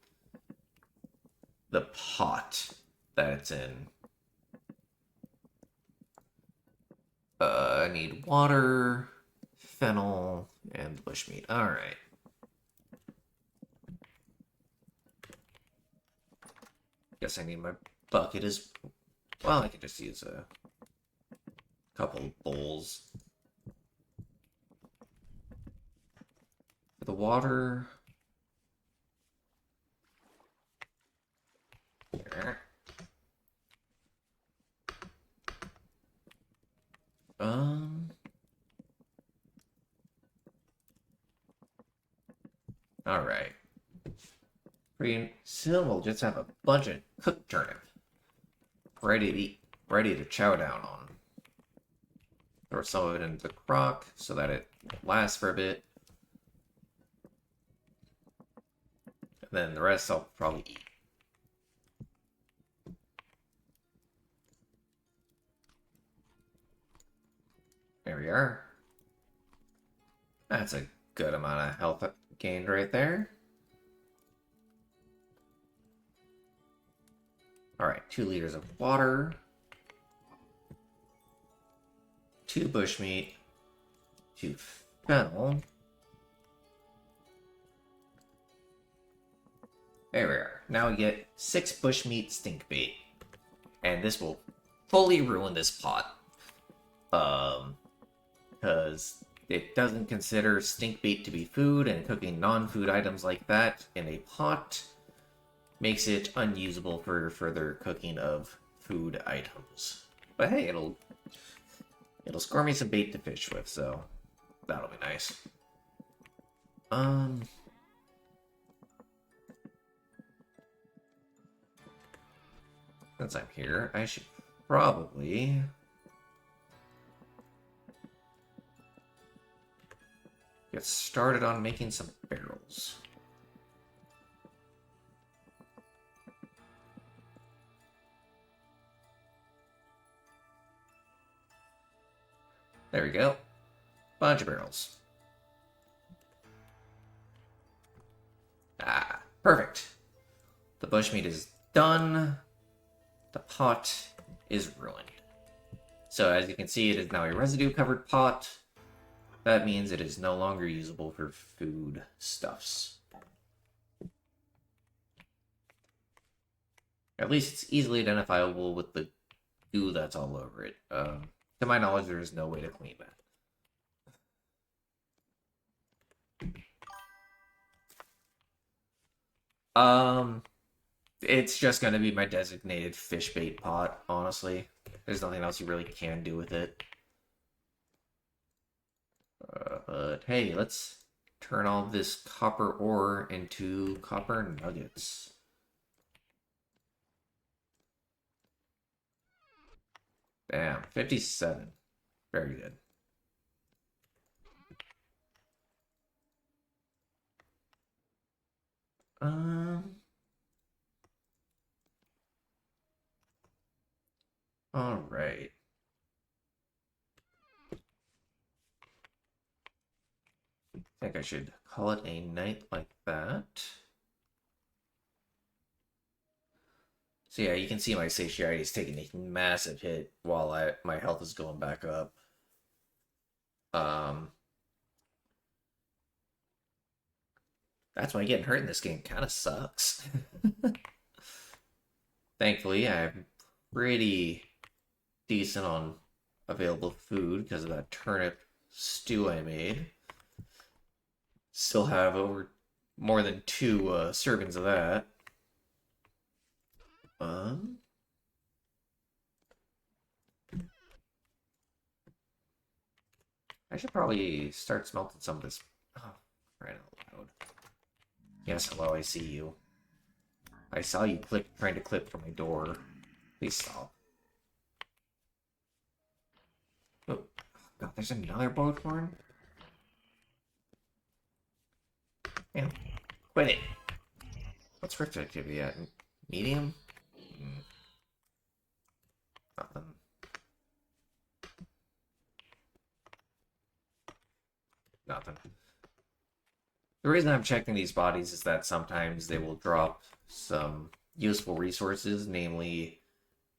the pot that it's in. I need water, fennel, and bushmeat. Alright. Guess I need my bucket as well. I can just use a couple bowls. For the water. There. All right. Pretty soon we'll just have a bunch of cooked turnip ready to eat, ready to chow down on. Throw some of it into the crock so that it lasts for a bit. And then the rest I'll probably eat. There we are. That's a good amount of health gained right there. Alright, 2 liters of water. 2 bushmeat. 2 fennel. There we are. Now we get 6 bushmeat stink bait. And this will fully ruin this pot. Because it doesn't consider stink bait to be food, and cooking non-food items like that in a pot makes it unusable for further cooking of food items. But hey, it'll score me some bait to fish with, so that'll be nice. Since I'm here, I should probably get started on making some barrels. There we go. Bunch of barrels. Ah, perfect. The bushmeat is done. The pot is ruined. So as you can see, it is now a residue-covered pot. That means it is no longer usable for food stuffs. At least it's easily identifiable with the goo that's all over it. To my knowledge, there is no way to clean that. It's just going to be my designated fish bait pot, honestly. There's nothing else you really can do with it. But hey, let's turn all this copper ore into copper nuggets. Bam, 57. Very good. All right. I think I should call it a night like that. So yeah, you can see my satiety is taking a massive hit while my health is going back up. That's why getting hurt in this game kind of sucks. Thankfully, I'm pretty decent on available food because of that turnip stew I made. Still have more than 2 servings of that. I should probably start smelting some of this. Oh, right out loud. Yes, hello, I see you. I saw you trying to clip from my door. Please stop. Oh, God, there's another boathorn? Man, quit it. What's rift activity at? Medium? Nothing. Nothing. The reason I'm checking these bodies is that sometimes they will drop some useful resources, namely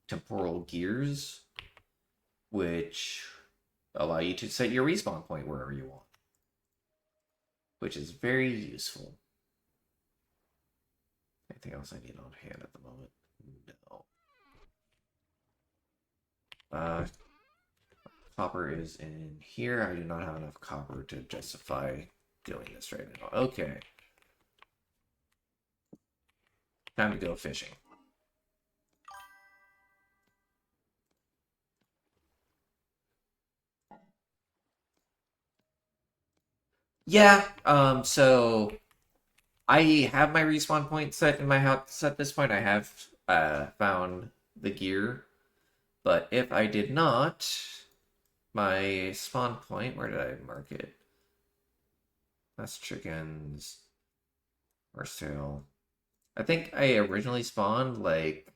temporal gears, which allow you to set your respawn point wherever you want, which is very useful. Anything else I need on hand at the moment? Copper is in here. I do not have enough copper to justify doing this right now. Okay. Time to go fishing. Yeah, so I have my respawn point set in my house at this point. I have found the gear, but if I did not, my spawn point, where did I mark it? That's chickens. Horse I think I originally spawned like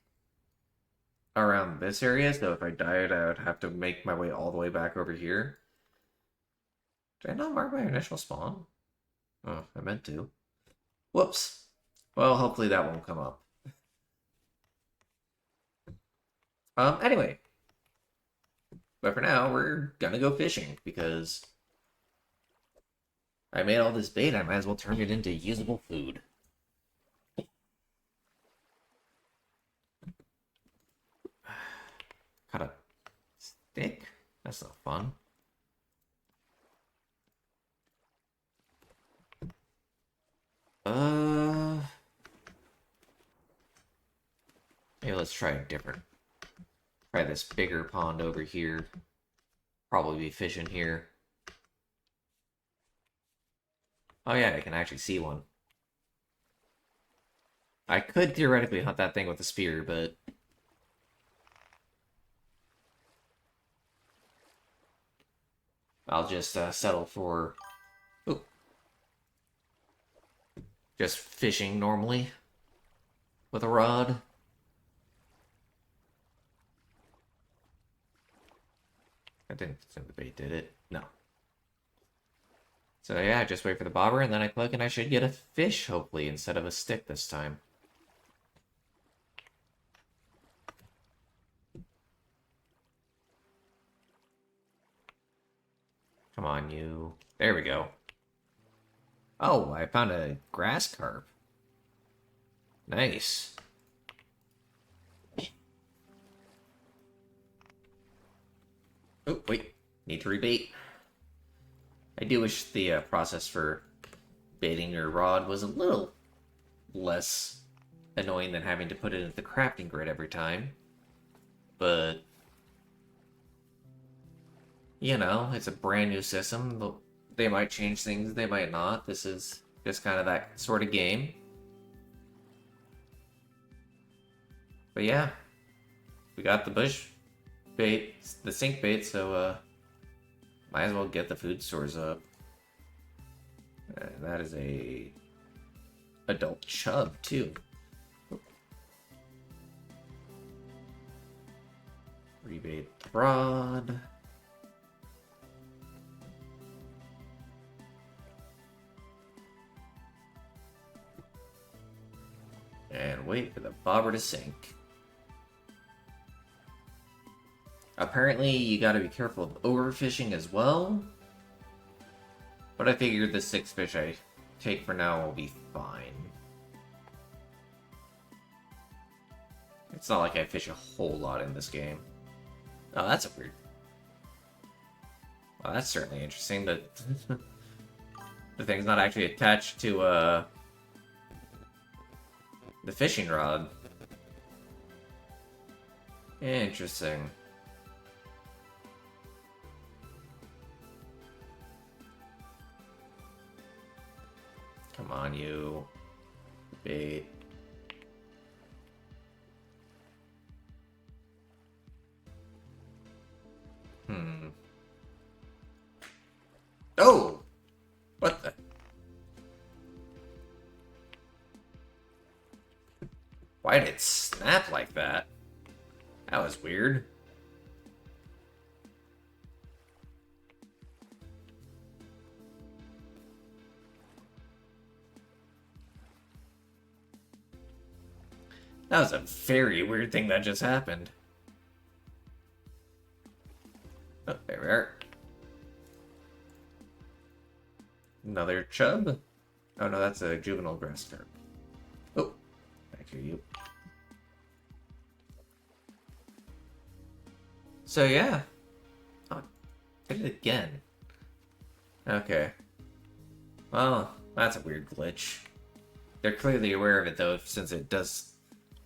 around this area, so if I died, I would have to make my way all the way back over here. Did I not mark my initial spawn? Oh, I meant to. Whoops. Well, hopefully that won't come up. Anyway. But for now, we're gonna go fishing, because I made all this bait, I might as well turn it into usable food. Cut a stick? That's not fun. Maybe let's try a different. Try this bigger pond over here. Probably be fishing here. Oh yeah, I can actually see one. I could theoretically hunt that thing with a spear, but I'll just settle for just fishing normally with a rod. I didn't think the bait did it. No. So yeah, just wait for the bobber, and then I click, and I should get a fish, hopefully, instead of a stick this time. Come on, you. There we go. Oh, I found a grass carp. Nice. Oh, wait. Need to rebait. I do wish the process for baiting your rod was a little less annoying than having to put it into the crafting grid every time. But, you know, it's a brand new system. They might change things, they might not. This is just kind of that sort of game. But yeah, we got the bush bait, the sink bait, so might as well get the food stores up. That is a adult chub too. Rebait the rod. And wait for the bobber to sink. Apparently, you gotta be careful of overfishing as well. But I figured the 6 fish I take for now will be fine. It's not like I fish a whole lot in this game. Oh, that's a weird... Well, that's certainly interesting that the thing's not actually attached to, the fishing rod. Interesting. Come on, you. Bait. Oh! What the? Why did it snap like that? That was weird. That was a very weird thing that just happened. Oh, there we are. Another chub? Oh no, that's a juvenile grass carp. Oh, back here, you. So yeah. Oh, did it again. Okay. Well, that's a weird glitch. They're clearly aware of it though, since it does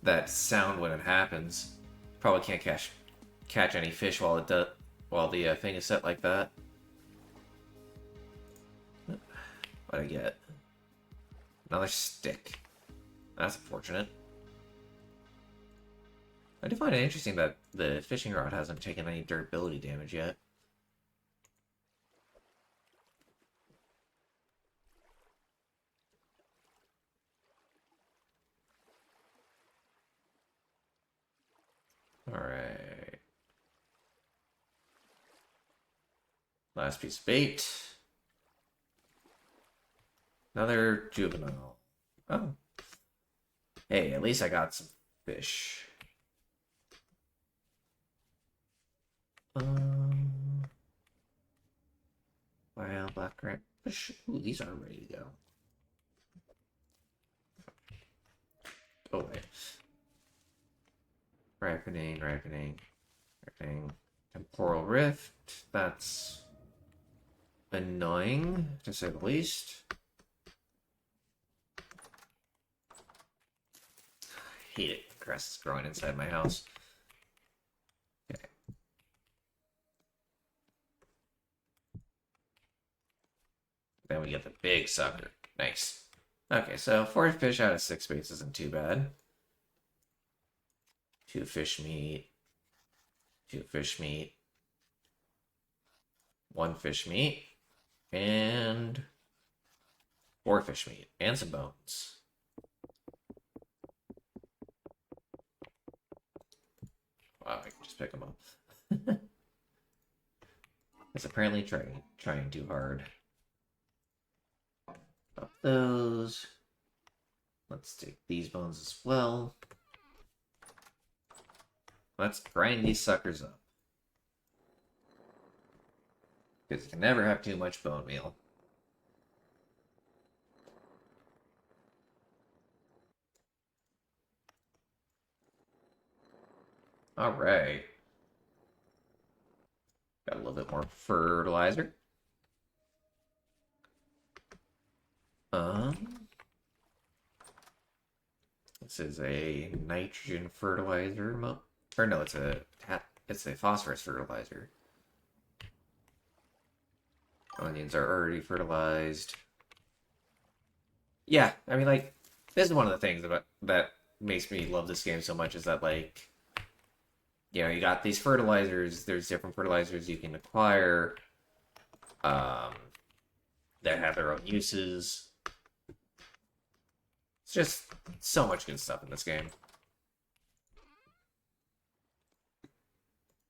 that sound when it happens. Probably can't catch any fish while the thing is set like that. What'd I get? Another stick. That's unfortunate. I do find it interesting that the fishing rod hasn't taken any durability damage yet. Alright. Last piece of bait. Another juvenile. Oh. Hey, at least I got some fish. Wild black rat fish. Ooh, these are ready to go. Oh, wait. Ripening. Temporal rift. That's annoying, to say the least. I hate it. Grass is growing inside my house. Okay. Then we get the big sucker. Nice. Okay, so 4 fish out of 6 baits isn't too bad. 2 fish meat. 2 fish meat. 1 fish meat. And 4 fish meat. And some bones. Wow, I can just pick them up. It's apparently trying too hard. Up those. Let's take these bones as well. Let's grind these suckers up. Because you can never have too much bone meal. Alright. Got a little bit more fertilizer. This is a nitrogen fertilizer or no, it's a phosphorus fertilizer. Onions are already fertilized. Yeah, I mean, like, this is one of the things that makes me love this game so much is that, like, you know, you got these fertilizers. There's different fertilizers you can acquire that have their own uses. It's just so much good stuff in this game.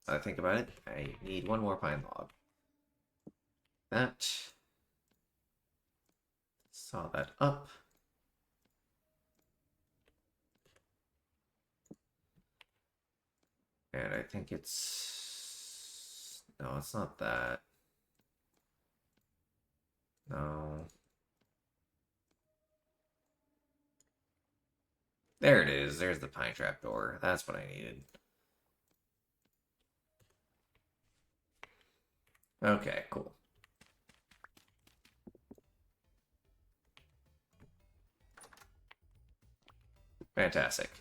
Now that I think about it, I need 1 more pine log. That. Saw that up. And I think it's... No, it's not that. No. There it is. There's the pine trap door. That's what I needed. Okay, cool. Fantastic.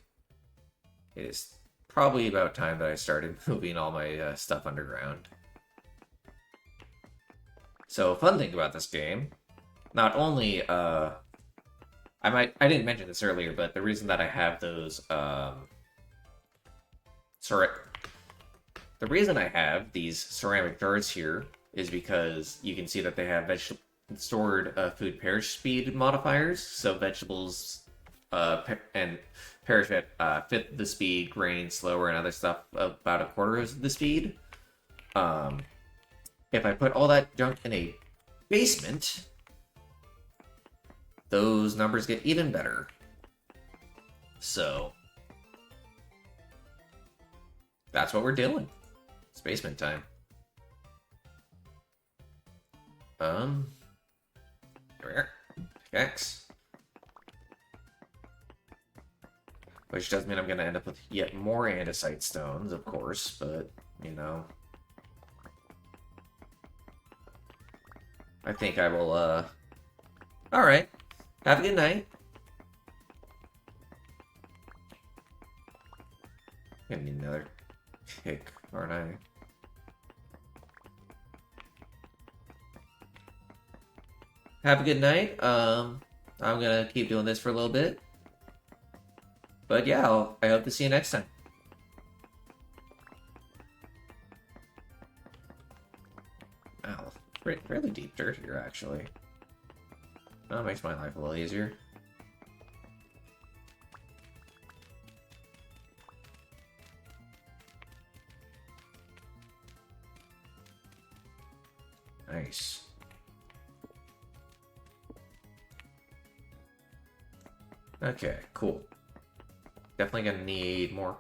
It is probably about time that I started moving all my stuff underground. So, fun thing about this game, not only, I didn't mention this earlier, but the reason that I have those, the reason I have these ceramic jars here is because you can see that they have stored food perish speed modifiers, so vegetables and perish at fifth the speed, grain slower, and other stuff about 1/4 of the speed. If I put all that junk in a basement, those numbers get even better. So that's what we're doing. It's basement time. Here we are. Pickaxe. Which does mean I'm going to end up with yet more andesite stones, of course, but you know. I think I will, alright. Have a good night. Gonna need another kick, aren't I? Have a good night. I'm gonna keep doing this for a little bit. But yeah, I hope to see you next time. Wow, fairly deep dirt here, actually. That makes my life a little easier. Nice. Okay, cool. Definitely gonna need more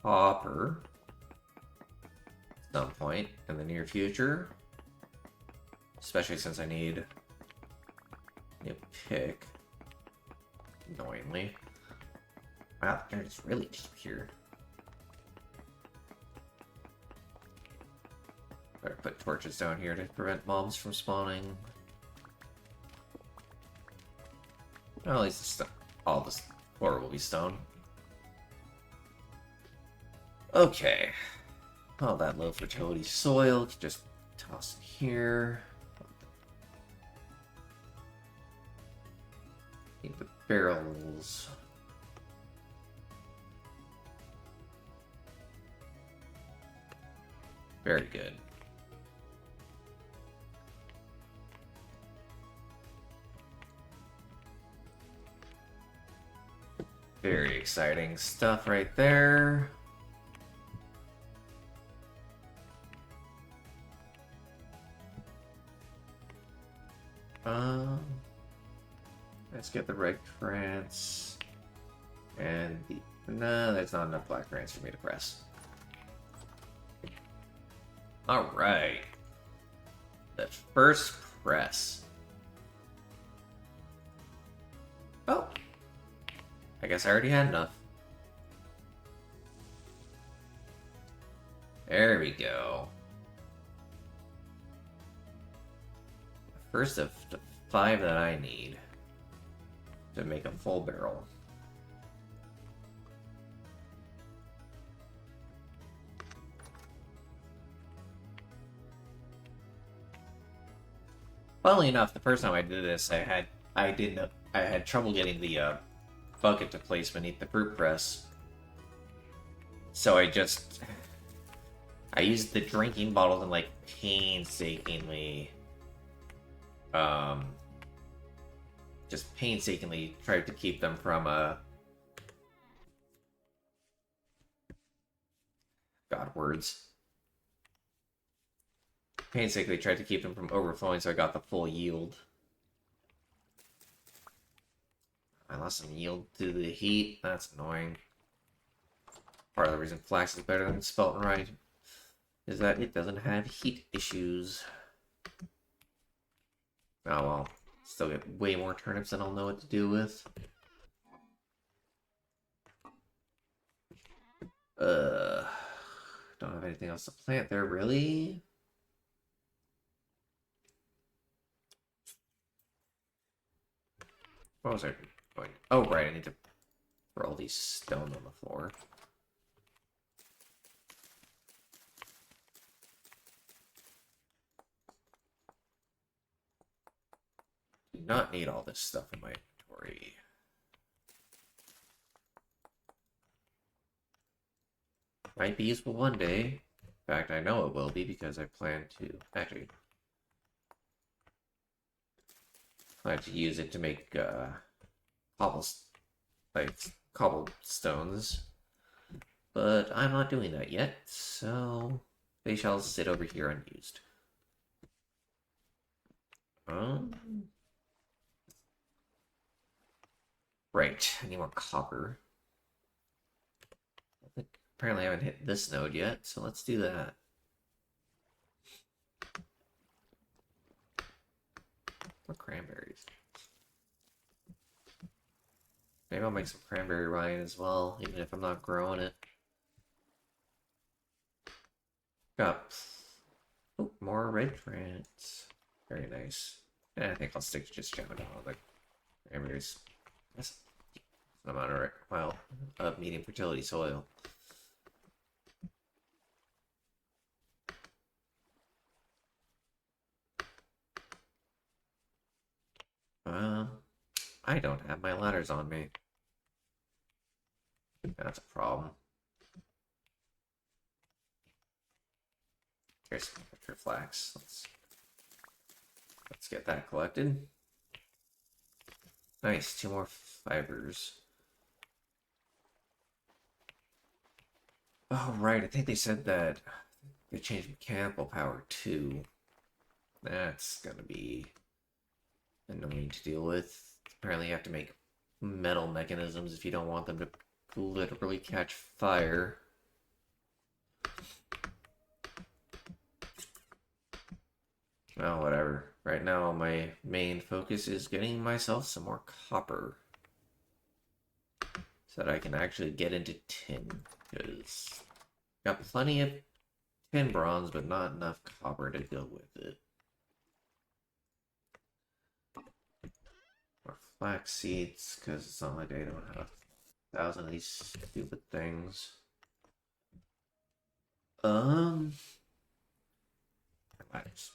copper at some point in the near future. Especially since I need a new pick. Annoyingly. Wow, the dirt is really deep here. Better put torches down here to prevent mobs from spawning. Well, at least all this floor will be stone. Okay. All that low fertility soil, just toss it here. Need the barrels. Very good. Very exciting stuff right there. Let's get the red crants. And the... No, there's not enough black crants for me to press. Alright. The first press. Oh. I guess I already had enough. There we go. First of the 5 that I need to make a full barrel. Funnily enough, the first time I did this, I had trouble getting the bucket to place beneath the fruit press. So I used the drinking bottles and like painstakingly tried to keep them from God, words. Painstakingly tried to keep them from overflowing so I got the full yield. I lost some yield to the heat. That's annoying. Part of the reason flax is better than spelt right is that it doesn't have heat issues. Oh well. Still get way more turnips than I'll know what to do with. Don't have anything else to plant there, really. What was I doing? Oh, right, I need to throw all these stone on the floor. Do not need all this stuff in my inventory. Might be useful one day. In fact, I know it will be because I plan to actually use it to make cobblestones. But I'm not doing that yet, so they shall sit over here unused. Right, I need more copper. Apparently I haven't hit this node yet, so let's do that. More cranberries. Maybe I'll make some cranberry wine as well, even if I'm not growing it. Got more red trance. Very nice. And I think I'll stick to just jamming down on the parameters. That's an amount of well of medium fertility soil. I don't have my ladders on me. That's a problem. Here's some extra flax. Let's get that collected. Nice, 2 more fibers. Oh, right, I think they said that they changed mechanical power too. That's gonna be annoying to deal with. Apparently you have to make metal mechanisms if you don't want them to literally catch fire. Oh, whatever. Right now my main focus is getting myself some more copper. So that I can actually get into tin. Because got plenty of tin bronze, but not enough copper to go with it. More flax seeds, because it's not like I don't have 1,000 of these stupid things.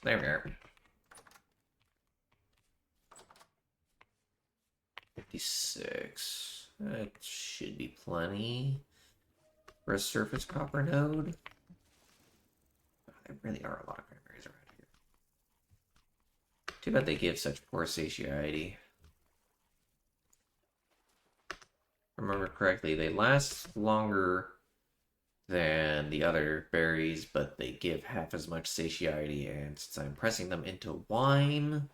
There we are. 56. That should be plenty for a surface copper node. There really are a lot of cranberries around here. Too bad they give such poor satiety. Remember correctly, they last longer than the other berries, but they give half as much satiety, and since I'm pressing them into wine,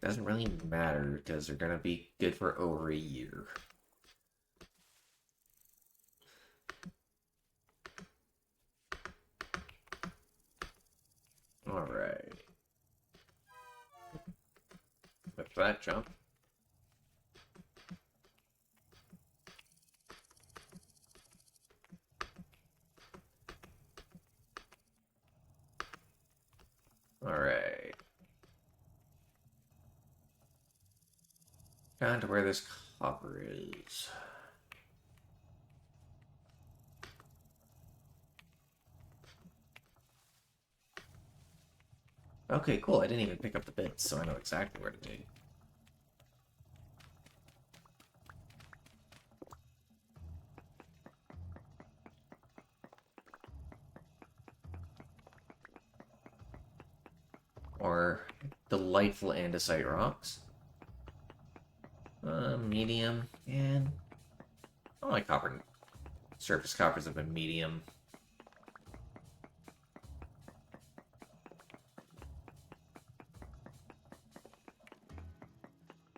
doesn't really matter because they're gonna be good for over a year. Alright. With that jump. Alright. Down to where this copper is. Okay, cool. I didn't even pick up the bits, so I know exactly where to dig. Or delightful andesite rocks. Medium, and I like copper. Surface coppers have been medium.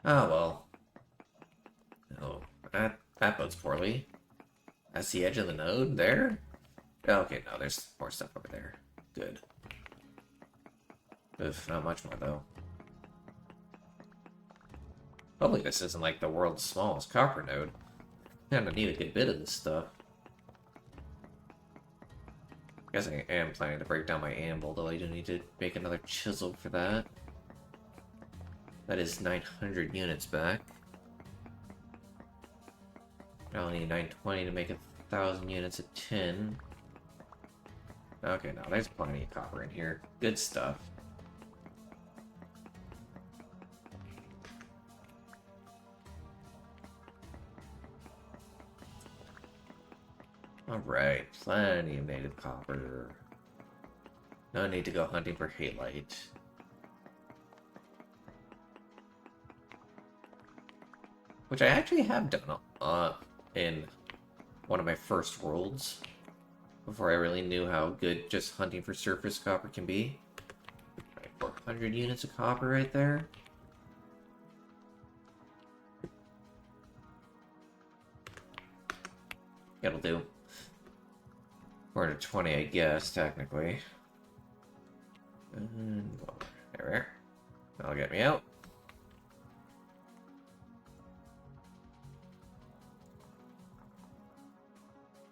Oh well. Oh, that bodes poorly. That's the edge of the node there? Oh, okay, no, there's more stuff over there. Good. Oof, not much more though. Hopefully this isn't like the world's smallest copper node. Kinda need a good bit of this stuff. Guess I am planning to break down my anvil, though I do need to make another chisel for that. That is 900 units back. I'll need 920 to make 1,000 units of tin. Okay, now there's plenty of copper in here. Good stuff. Alright, plenty of native copper. No need to go hunting for halite. Which I actually have done in one of my first worlds. Before I really knew how good just hunting for surface copper can be. Right, 400 units of copper right there. That'll do. 420, I guess, technically. And, well, there we are. That'll get me out.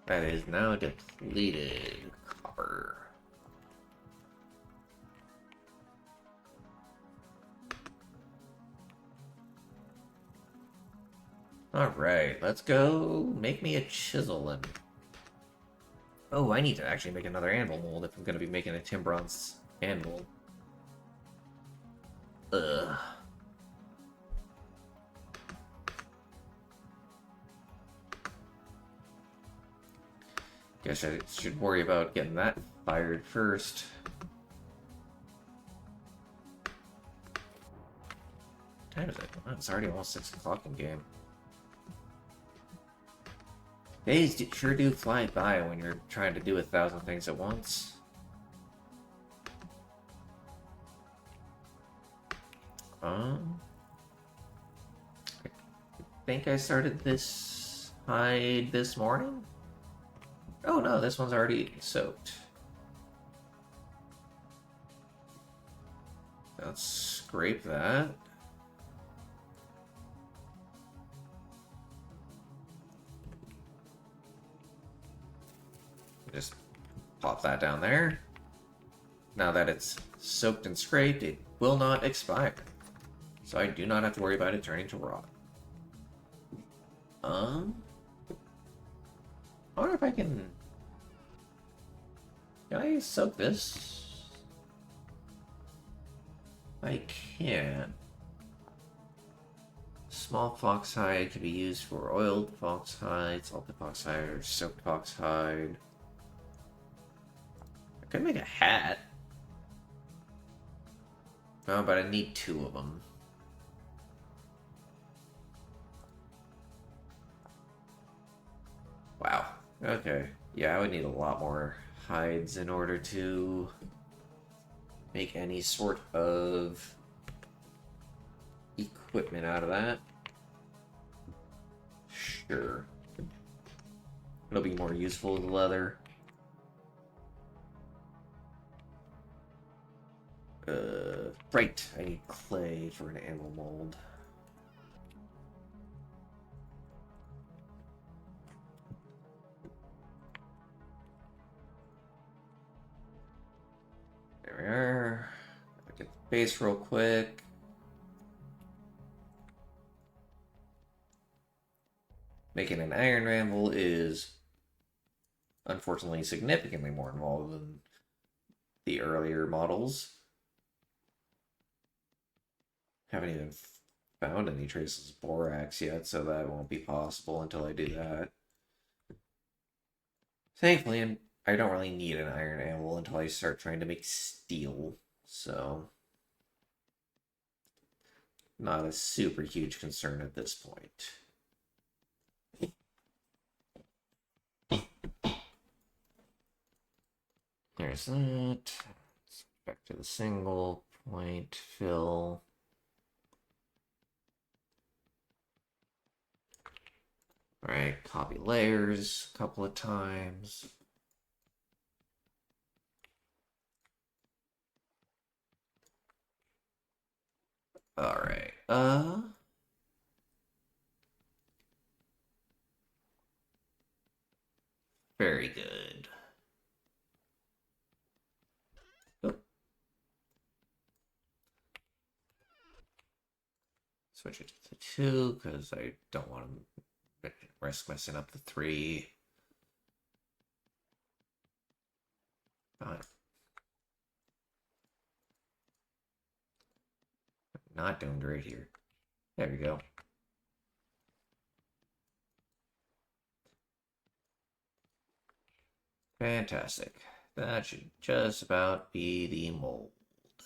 That is now depleted copper. power. Alright, let's go make me a chisel and... Oh, I need to actually make another anvil mold if I'm going to be making a Timbronze anvil. Ugh. Guess I should worry about getting that fired first. What time is it? Oh, it's already almost 6 o'clock in game. Days sure do fly by when you're trying to do 1,000 things at once. I think I started this hide this morning? Oh no, this one's already soaked. Let's scrape that. Just pop that down there. Now that it's soaked and scraped, it will not expire. So I do not have to worry about it turning to rot. I wonder if I can... Can I soak this? I can. Small foxhide can be used for oiled foxhide, salted foxhide, or soaked foxhide. I could make a hat. Oh, but I need 2 of them. Wow. Okay. Yeah, I would need a lot more hides in order to make any sort of equipment out of that. Sure. It'll be more useful as leather. Right. I need clay for an anvil mold. There we are. I'll get the base real quick. Making an iron anvil is unfortunately significantly more involved than the earlier models. Haven't even found any traces of borax yet, so that won't be possible until I do that. Thankfully, I don't really need an iron anvil until I start trying to make steel, so not a super huge concern at this point. There's that. Back to the single point fill. Alright, copy layers a couple of times. Alright, very good. Oh. Switch it to 2, because I don't want to risk messing up the 3. Not doing great here. There we go. Fantastic. That should just about be the mold. I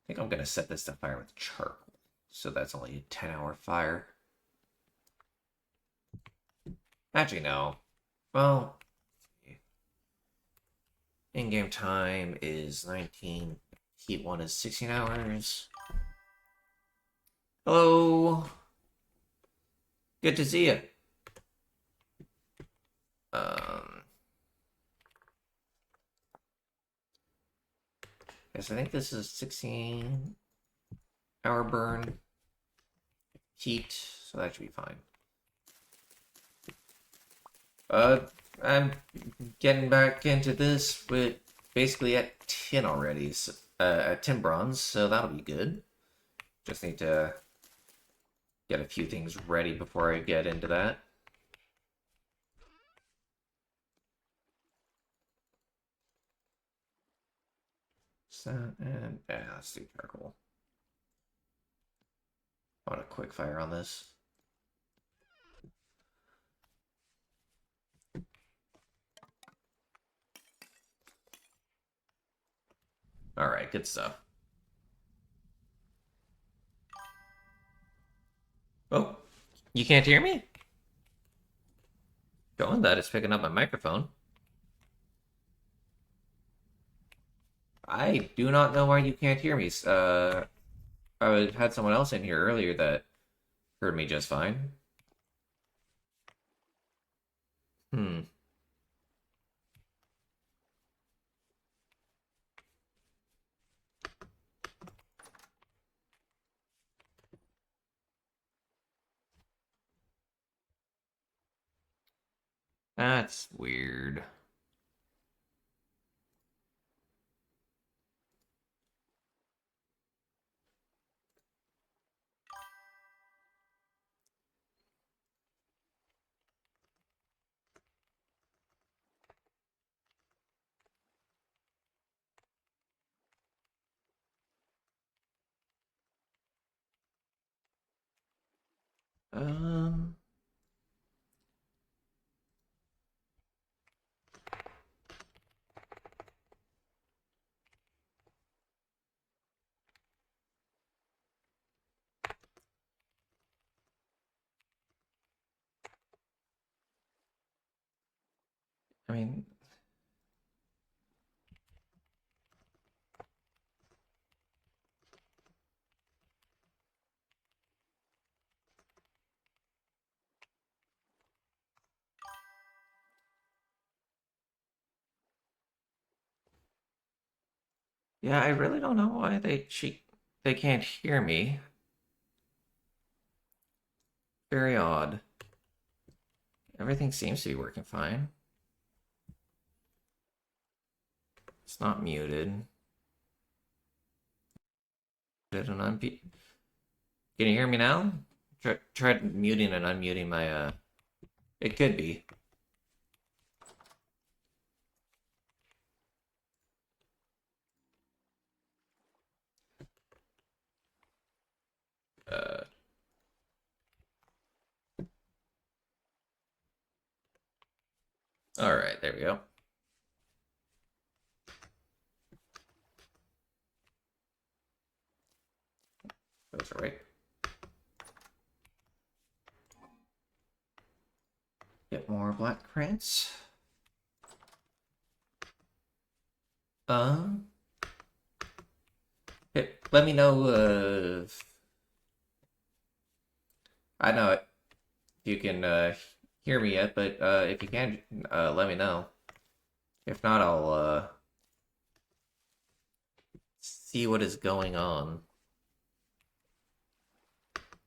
think I'm going to set this to fire with charcoal. So that's only a 10-hour fire. Actually, no. Well, in-game time is 19. Heat 1 is 16 hours. Hello. Good to see you. Yes, I think this is 16-hour burn. Heat, so that should be fine. I'm getting back into this with basically at 10 already, so, at 10 bronze, so that'll be good. Just need to get a few things ready before I get into that. So, and yeah, let's do charcoal. I want a quick fire on this. Alright, good stuff. Oh, you can't hear me? Showing that it's picking up my microphone. I do not know why you can't hear me. I had someone else in here earlier that heard me just fine. Hmm. That's weird. Um, I mean, yeah, I really don't know why they can't hear me. Very odd. Everything seems to be working fine. It's not muted. Did an unmute? Can you hear me now? Try muting and unmuting my. It could be. Uh. All right, there we go. Those are right. Get more black crayons. Um. Let me know. I know if you can hear me yet, but if you can, let me know. If not, I'll see what is going on.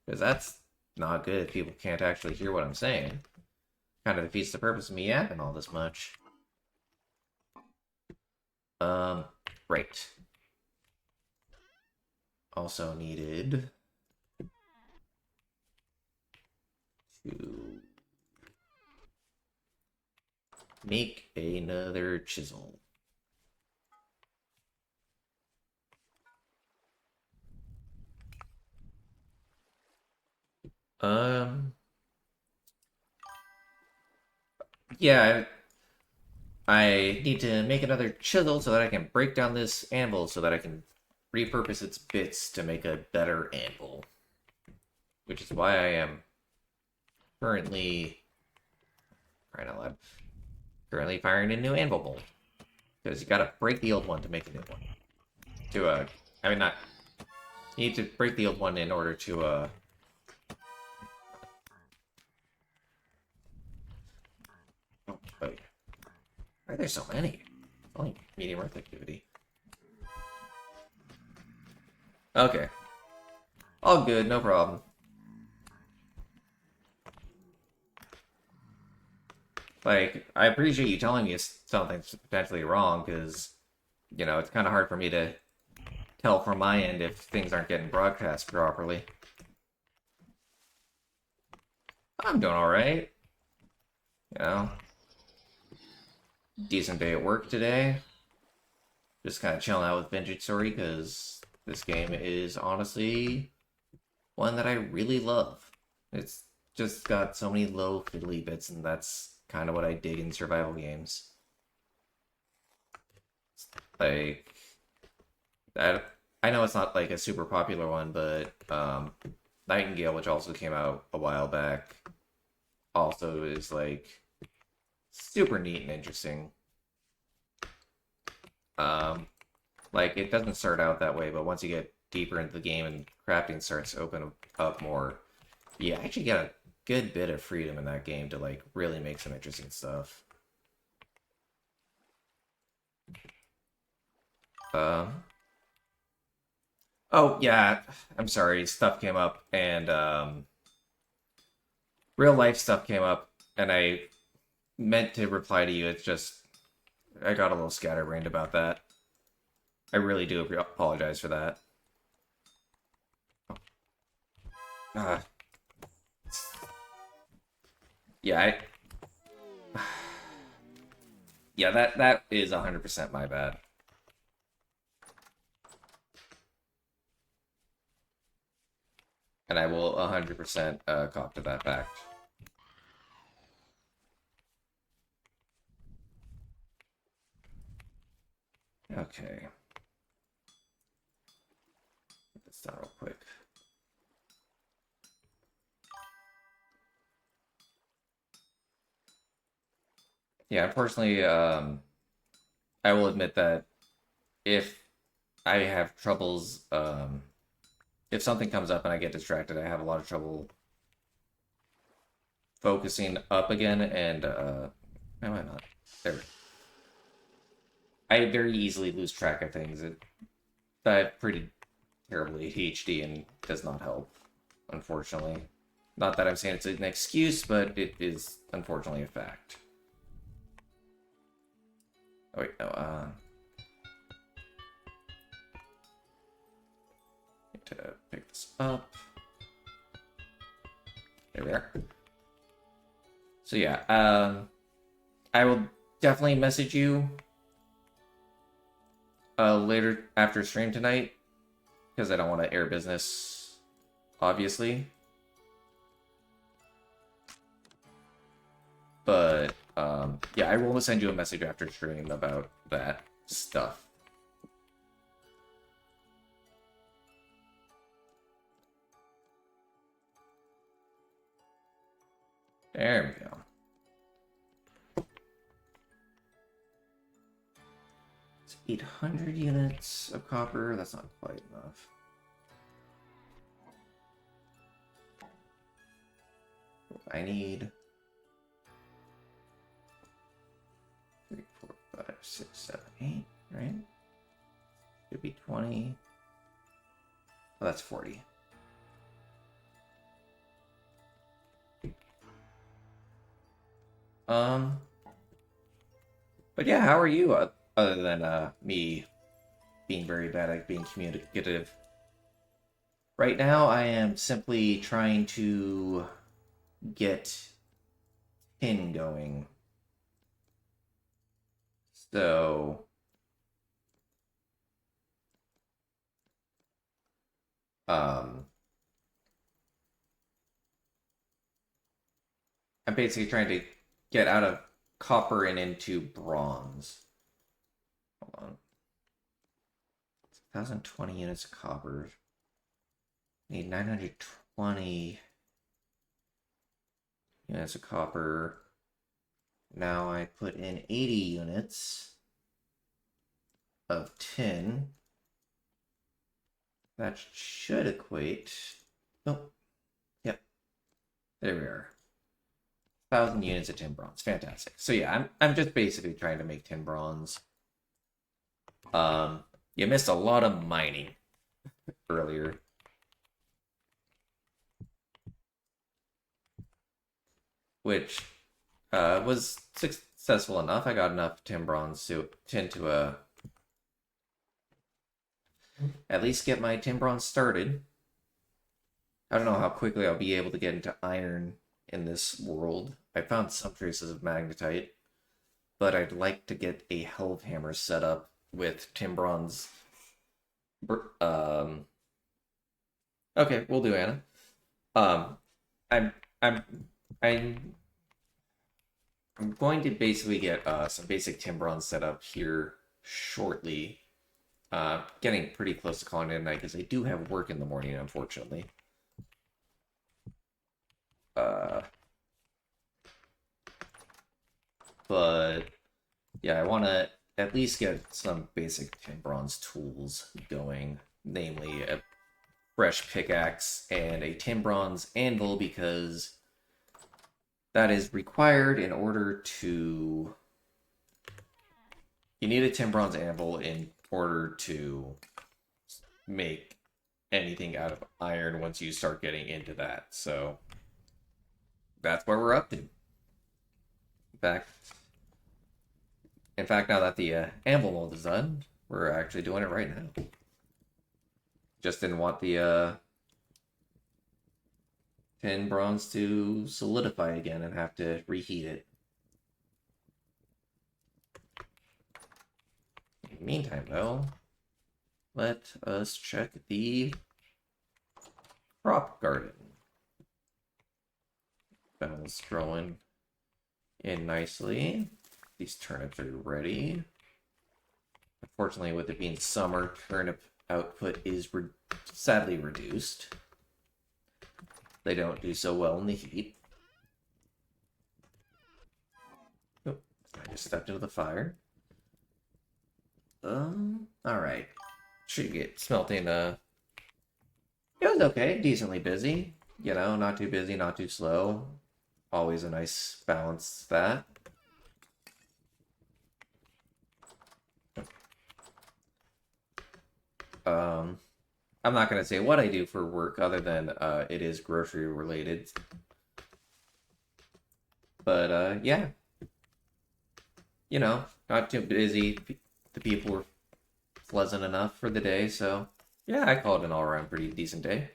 Because that's not good if people can't actually hear what I'm saying. Kind of defeats the purpose of me yapping all this much. Right. Also needed to make another chisel. Um, yeah, I need to make another chisel so that I can break down this anvil so that I can repurpose its bits to make a better anvil. Which is why I am currently, crying out loud, currently firing a new anvil bolt. Because you gotta break the old one to make a new one. I mean, not, you need to break the old one in order to, oh, wait. Why are there so many? Only medium earth activity. Okay. All good, no problem. Like, I appreciate you telling me if something's potentially wrong, because, it's kind of hard for me to tell from my end if things aren't getting broadcast properly. I'm doing alright. You know, decent day at work today. Just kind of chilling out with Vintage Story, because this game is honestly one that I really love. It's just got so many little fiddly bits, and that's kind of what I dig in survival games. Like, I know it's not like a super popular one, but Nightingale, which also came out a while back, also is like super neat and interesting. Like, it doesn't start out that way, but once you get deeper into the game and crafting starts to open up more, you actually get a good bit of freedom in that game to like really make some interesting stuff. Oh yeah, I'm sorry. Stuff came up, and real life stuff came up, and I meant to reply to you. It's just I got a little scatterbrained about that. I really do apologize for that. Uh, yeah, yeah, that is 100% my bad. And I will 100% cop to that fact. Okay. Get this done real quick. Yeah, unfortunately, I will admit that if I have troubles, if something comes up and I get distracted, I have a lot of trouble focusing up again, and am I not? There. I very easily lose track of things. I have pretty terrible ADHD and does not help, unfortunately. Not that I'm saying it's an excuse, but it is unfortunately a fact. Oh wait, no, need to pick this up. There we are. So yeah, I will definitely message you later after stream tonight, because I don't want to air business, obviously. But yeah, I will send you a message after stream about that stuff. There we go. It's 800 units of copper. That's not quite enough. I need 3, 4, 5, 6, 7, 8, right? Should be 20. Oh, that's 40. But yeah, how are you? Other than me being very bad at being communicative. Right now, I am simply trying to get tin going. So I'm basically trying to get out of copper and into bronze. Hold on. 1,020 units of copper. Need 920 units of copper. Now I put in 80 units of tin. That should equate. Oh, yep. There we are. 1,000 units of tin bronze. Fantastic. So yeah, I'm just basically trying to make tin bronze. You missed a lot of mining earlier. Which Was successful enough. I got enough tin bronze to tend to at least get my tin bronze started. I don't know how quickly I'll be able to get into iron in this world. I found some traces of magnetite, but I'd like to get a Helve Hammer set up with tin bronze. Um, okay, we'll do Anna. Um, I'm I'm I'm I'm going to basically get some basic tin bronze set up here shortly. Getting pretty close to calling it a night because I do have work in the morning, unfortunately. Uh, but yeah, I want to at least get some basic tin bronze tools going, namely a fresh pickaxe and a tin bronze anvil because that is required in order to. You need a tin bronze anvil in order to make anything out of iron once you start getting into that. So that's where we're up to. In fact, now that the anvil mold is done, we're actually doing it right now. Just didn't want the tin bronze to solidify again and have to reheat it. In the meantime, though, let us check the crop garden. Bell's growing in nicely. These turnips are ready. Unfortunately, with it being summer, turnip output is sadly reduced. They don't do so well in the heat. Oh, I just stepped into the fire. Alright. Should get smelting, it was okay, decently busy. You know, not too busy, not too slow. Always a nice balance, that. I'm not going to say what I do for work other than it is grocery related. But yeah. You know, not too busy. The people were pleasant enough for the day, so yeah, I call it an all-around pretty decent day.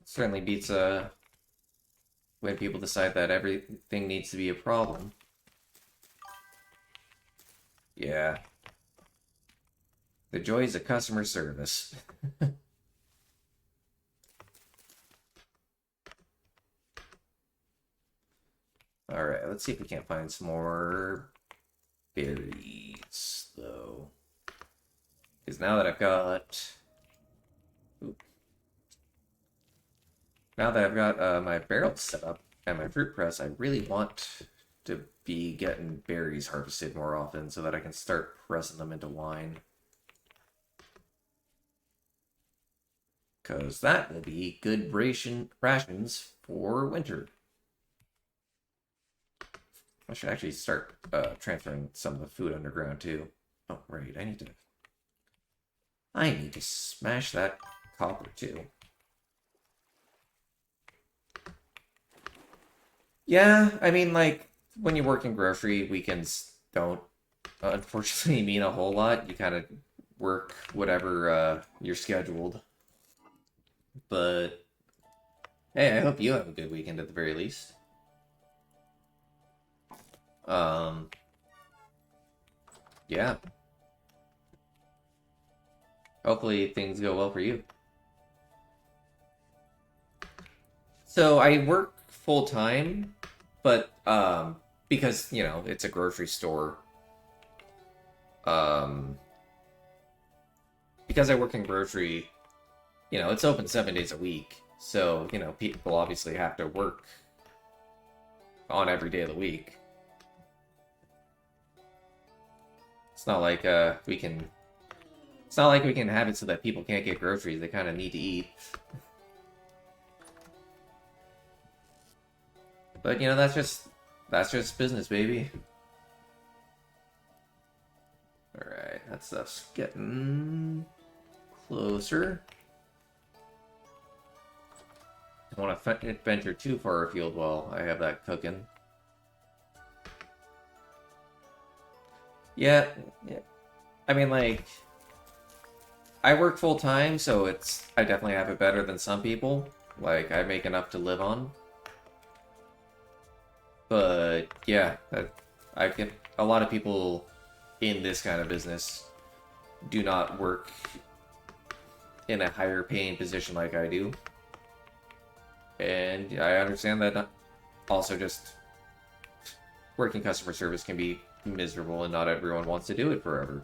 Certainly beats when people decide that everything needs to be a problem. Yeah. The joys of customer service. Alright, let's see if we can't find some more berries, though. Because now that I've got... Oop. Now that I've got my barrels set up and my fruit press, I really want to be getting berries harvested more often so that I can start pressing them into wine. Because that will be good rations for winter. I should actually start transferring some of the food underground too. Oh, right, I need to smash that copper too. Yeah, I mean, like, when you work in grocery, weekends don't unfortunately mean a whole lot. You kind of work whatever you're scheduled. But hey, I hope you have a good weekend at the very least. Um, yeah. Hopefully things go well for you. So I work full time, but because, you know, it's a grocery store, um because I work in grocery, you know, it's open 7 days a week. So, you know, people obviously have to work on every day of the week. It's not like we can it's not like we can have it so that people can't get groceries. They kind of need to eat. But, you know, that's just business, baby. Alright, that stuff's getting closer. I want to venture too far afield while I have that cooking. Yeah, yeah. I mean, like, I work full time, so I definitely have it better than some people. Like, I make enough to live on. But yeah, I get a lot of people in this kind of business do not work in a higher paying position like I do. And I understand that also just working customer service can be miserable and not everyone wants to do it forever.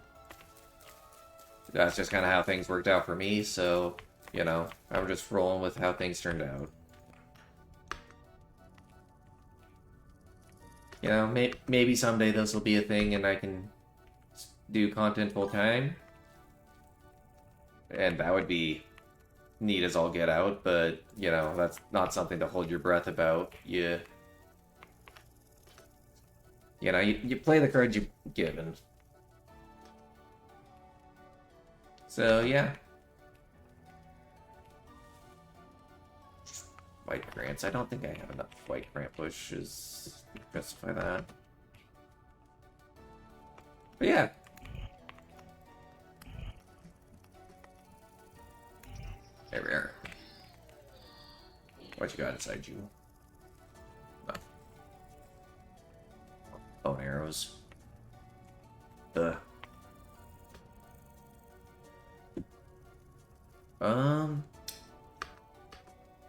That's just kind of how things worked out for me, so, you know, I'm just rolling with how things turned out. You know, maybe someday this will be a thing and I can do content full time. And that would be neat as all get out, but, you know, that's not something to hold your breath about. You know, you play the cards you're given. So, yeah. White grants. I don't think I have enough white grant bushes to justify that. But yeah. There we are. What you got inside you? Oh. Bone arrows. Ugh.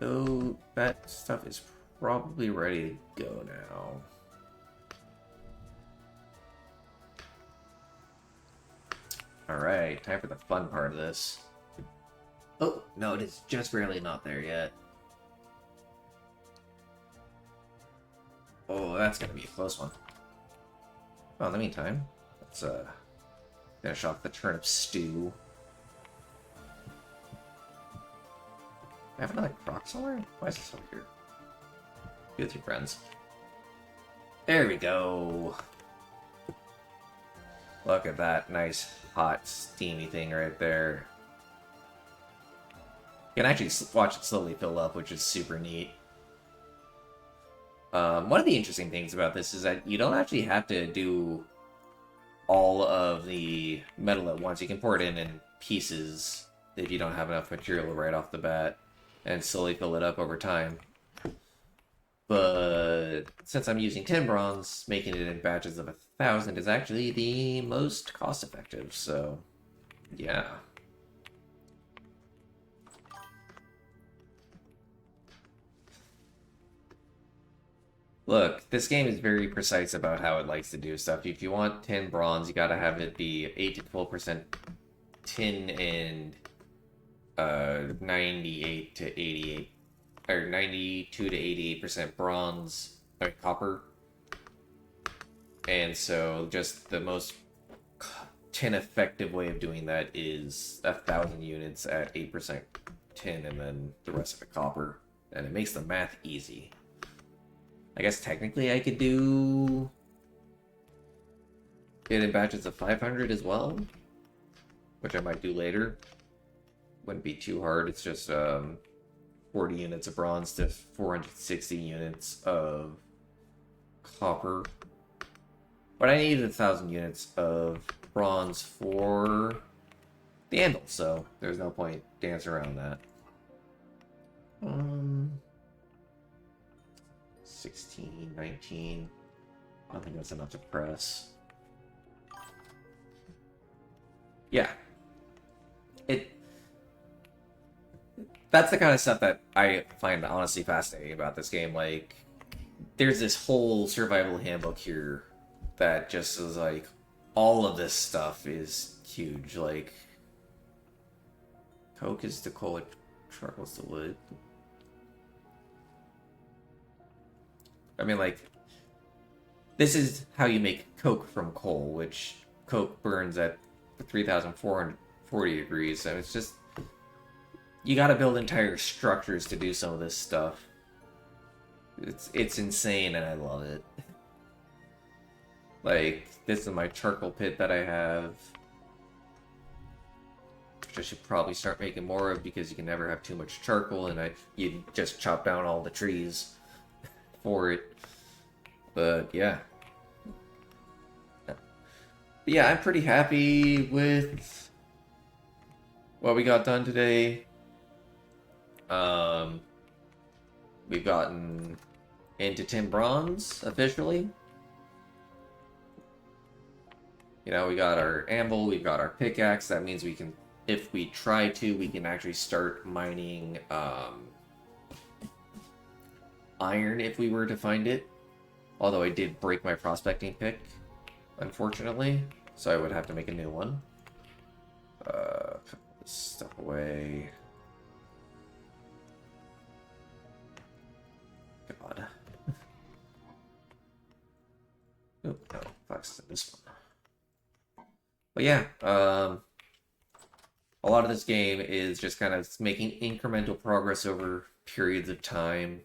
So that stuff is probably ready to go now. Alright, time for the fun part of this. Oh, no, it is just barely not there yet. Oh, that's gonna be a close one. Well, in the meantime, let's finish off the turnip stew. I have another croc somewhere? Why is this over here? Be with your friends. There we go. Look at that nice, hot, steamy thing right there. You can actually watch it slowly fill up, which is super neat. One of the interesting things about this is that you don't actually have to do all of the metal at once. You can pour it in pieces if you don't have enough material right off the bat, and slowly fill it up over time. But since I'm using 10 bronze, making it in batches of 1,000 is actually the most cost-effective, so yeah. Look, this game is very precise about how it likes to do stuff. If you want 10 bronze, you gotta have it be 8 to 12% tin and 98 to 88, or 92 to 88% bronze, or copper. And so just the most tin effective way of doing that is 1,000 units at 8% tin and then the rest of it copper. And it makes the math easy. I guess technically I could do it in batches of 500 as well, which I might do later. Wouldn't be too hard. It's just 40 units of bronze to 460 units of copper. But I needed 1,000 units of bronze for the anvil, so there's no point dancing around that. 16, 19. I don't think that's enough to press. Yeah. That's the kind of stuff that I find honestly fascinating about this game. Like, there's this whole survival handbook here that just is like, all of this stuff is huge. Like, coke is the coal, charcoal's the wood. I mean, like, this is how you make coke from coal, which coke burns at 3,440 degrees. And it's just, you gotta build entire structures to do some of this stuff. It's insane, and I love it. Like, this is my charcoal pit that I have. which I should probably start making more of because you can never have too much charcoal, and you just chop down all the trees for it. But yeah. But yeah, I'm pretty happy with what we got done today. We've gotten into 10 bronze officially. You know, we got our anvil, we've got our pickaxe. That means we can, if we try to, we can actually start mining iron if we were to find it. Although I did break my prospecting pick, unfortunately, so I would have to make a new one. Put this stuff away. God. Oh, no, focus on this one. But yeah, a lot of this game is just kind of making incremental progress over periods of time.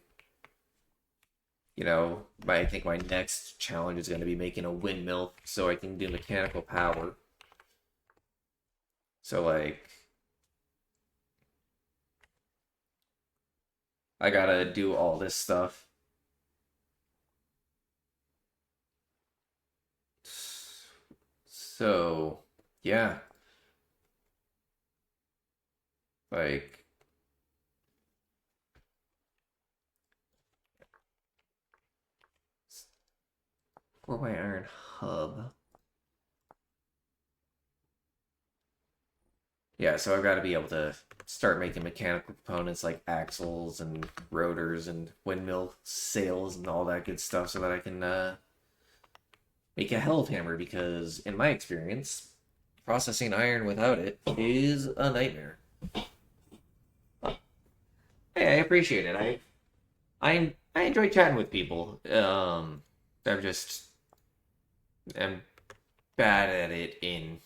You know, I think my next challenge is going to be making a windmill so I can do mechanical power. So, like, I gotta do all this stuff. So, yeah. Like, for my iron hub. Yeah, so I've got to be able to start making mechanical components like axles and rotors and windmill sails and all that good stuff so that I can make a held hammer, because in my experience, processing iron without it is a nightmare. Hey, I appreciate it. I enjoy chatting with people. I'm just I'm bad at it in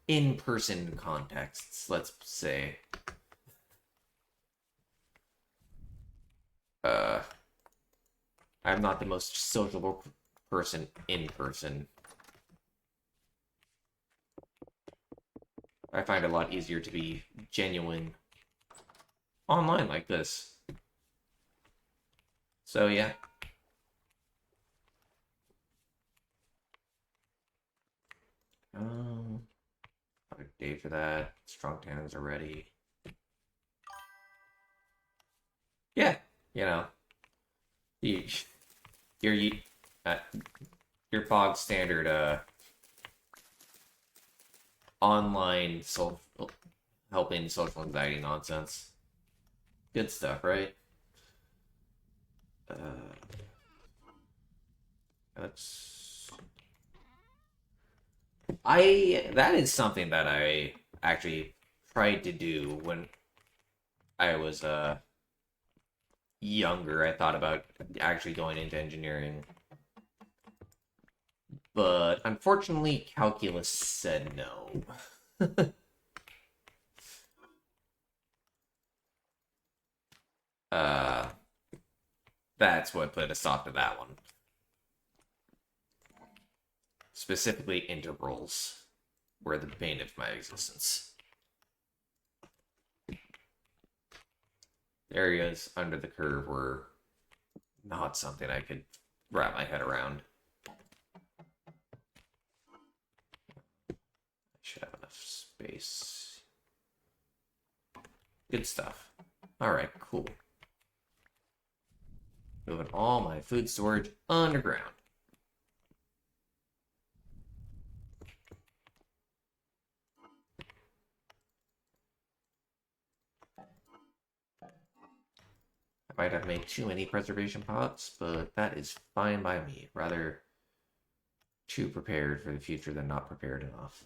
in-person contexts, let's say. Uh, I'm not the most sociable person in person. I find it a lot easier to be genuine online like this. So yeah. Another day for that. Strong tannins are ready. Yeah, you know, you, your uh, your bog standard online helping social anxiety nonsense. Good stuff, right? That's that is something that I actually tried to do when I was younger. I thought about actually going into engineering, but unfortunately calculus said no. uh that's what put a stop to that one. Specifically integrals were the bane of my existence. Areas under the curve were not something I could wrap my head around. I should have enough space. Good stuff. Alright, cool. Moving all my food storage underground. I might have made too many preservation pots, but that is fine by me. Rather too prepared for the future than not prepared enough.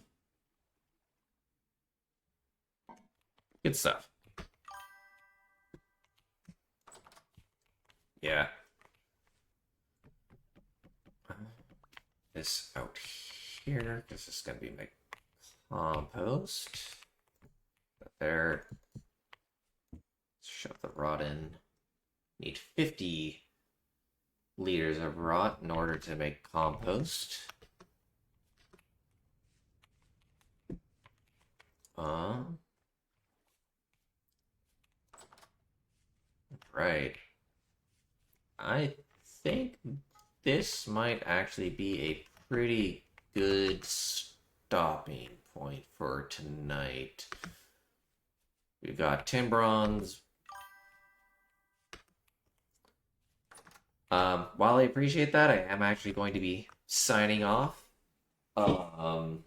Good stuff. Yeah. This out here, because this is going to be my compost. There. Shove the rot in. Need 50 liters of rot in order to make compost. Right. I think this might actually be a pretty good stopping point for tonight. We've got 10 bronze. While I appreciate that, I am actually going to be signing off. Um,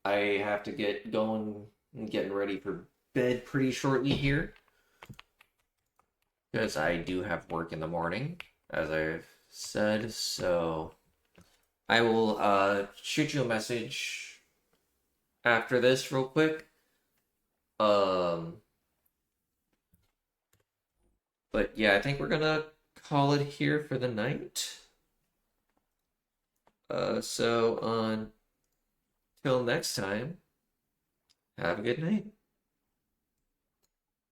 I have to get going and getting ready for bed pretty shortly here because I do have work in the morning, as I've said. So I will shoot you a message after this real quick. Um, but yeah, I think we're gonna call it here for the night. So until next time, have a good night.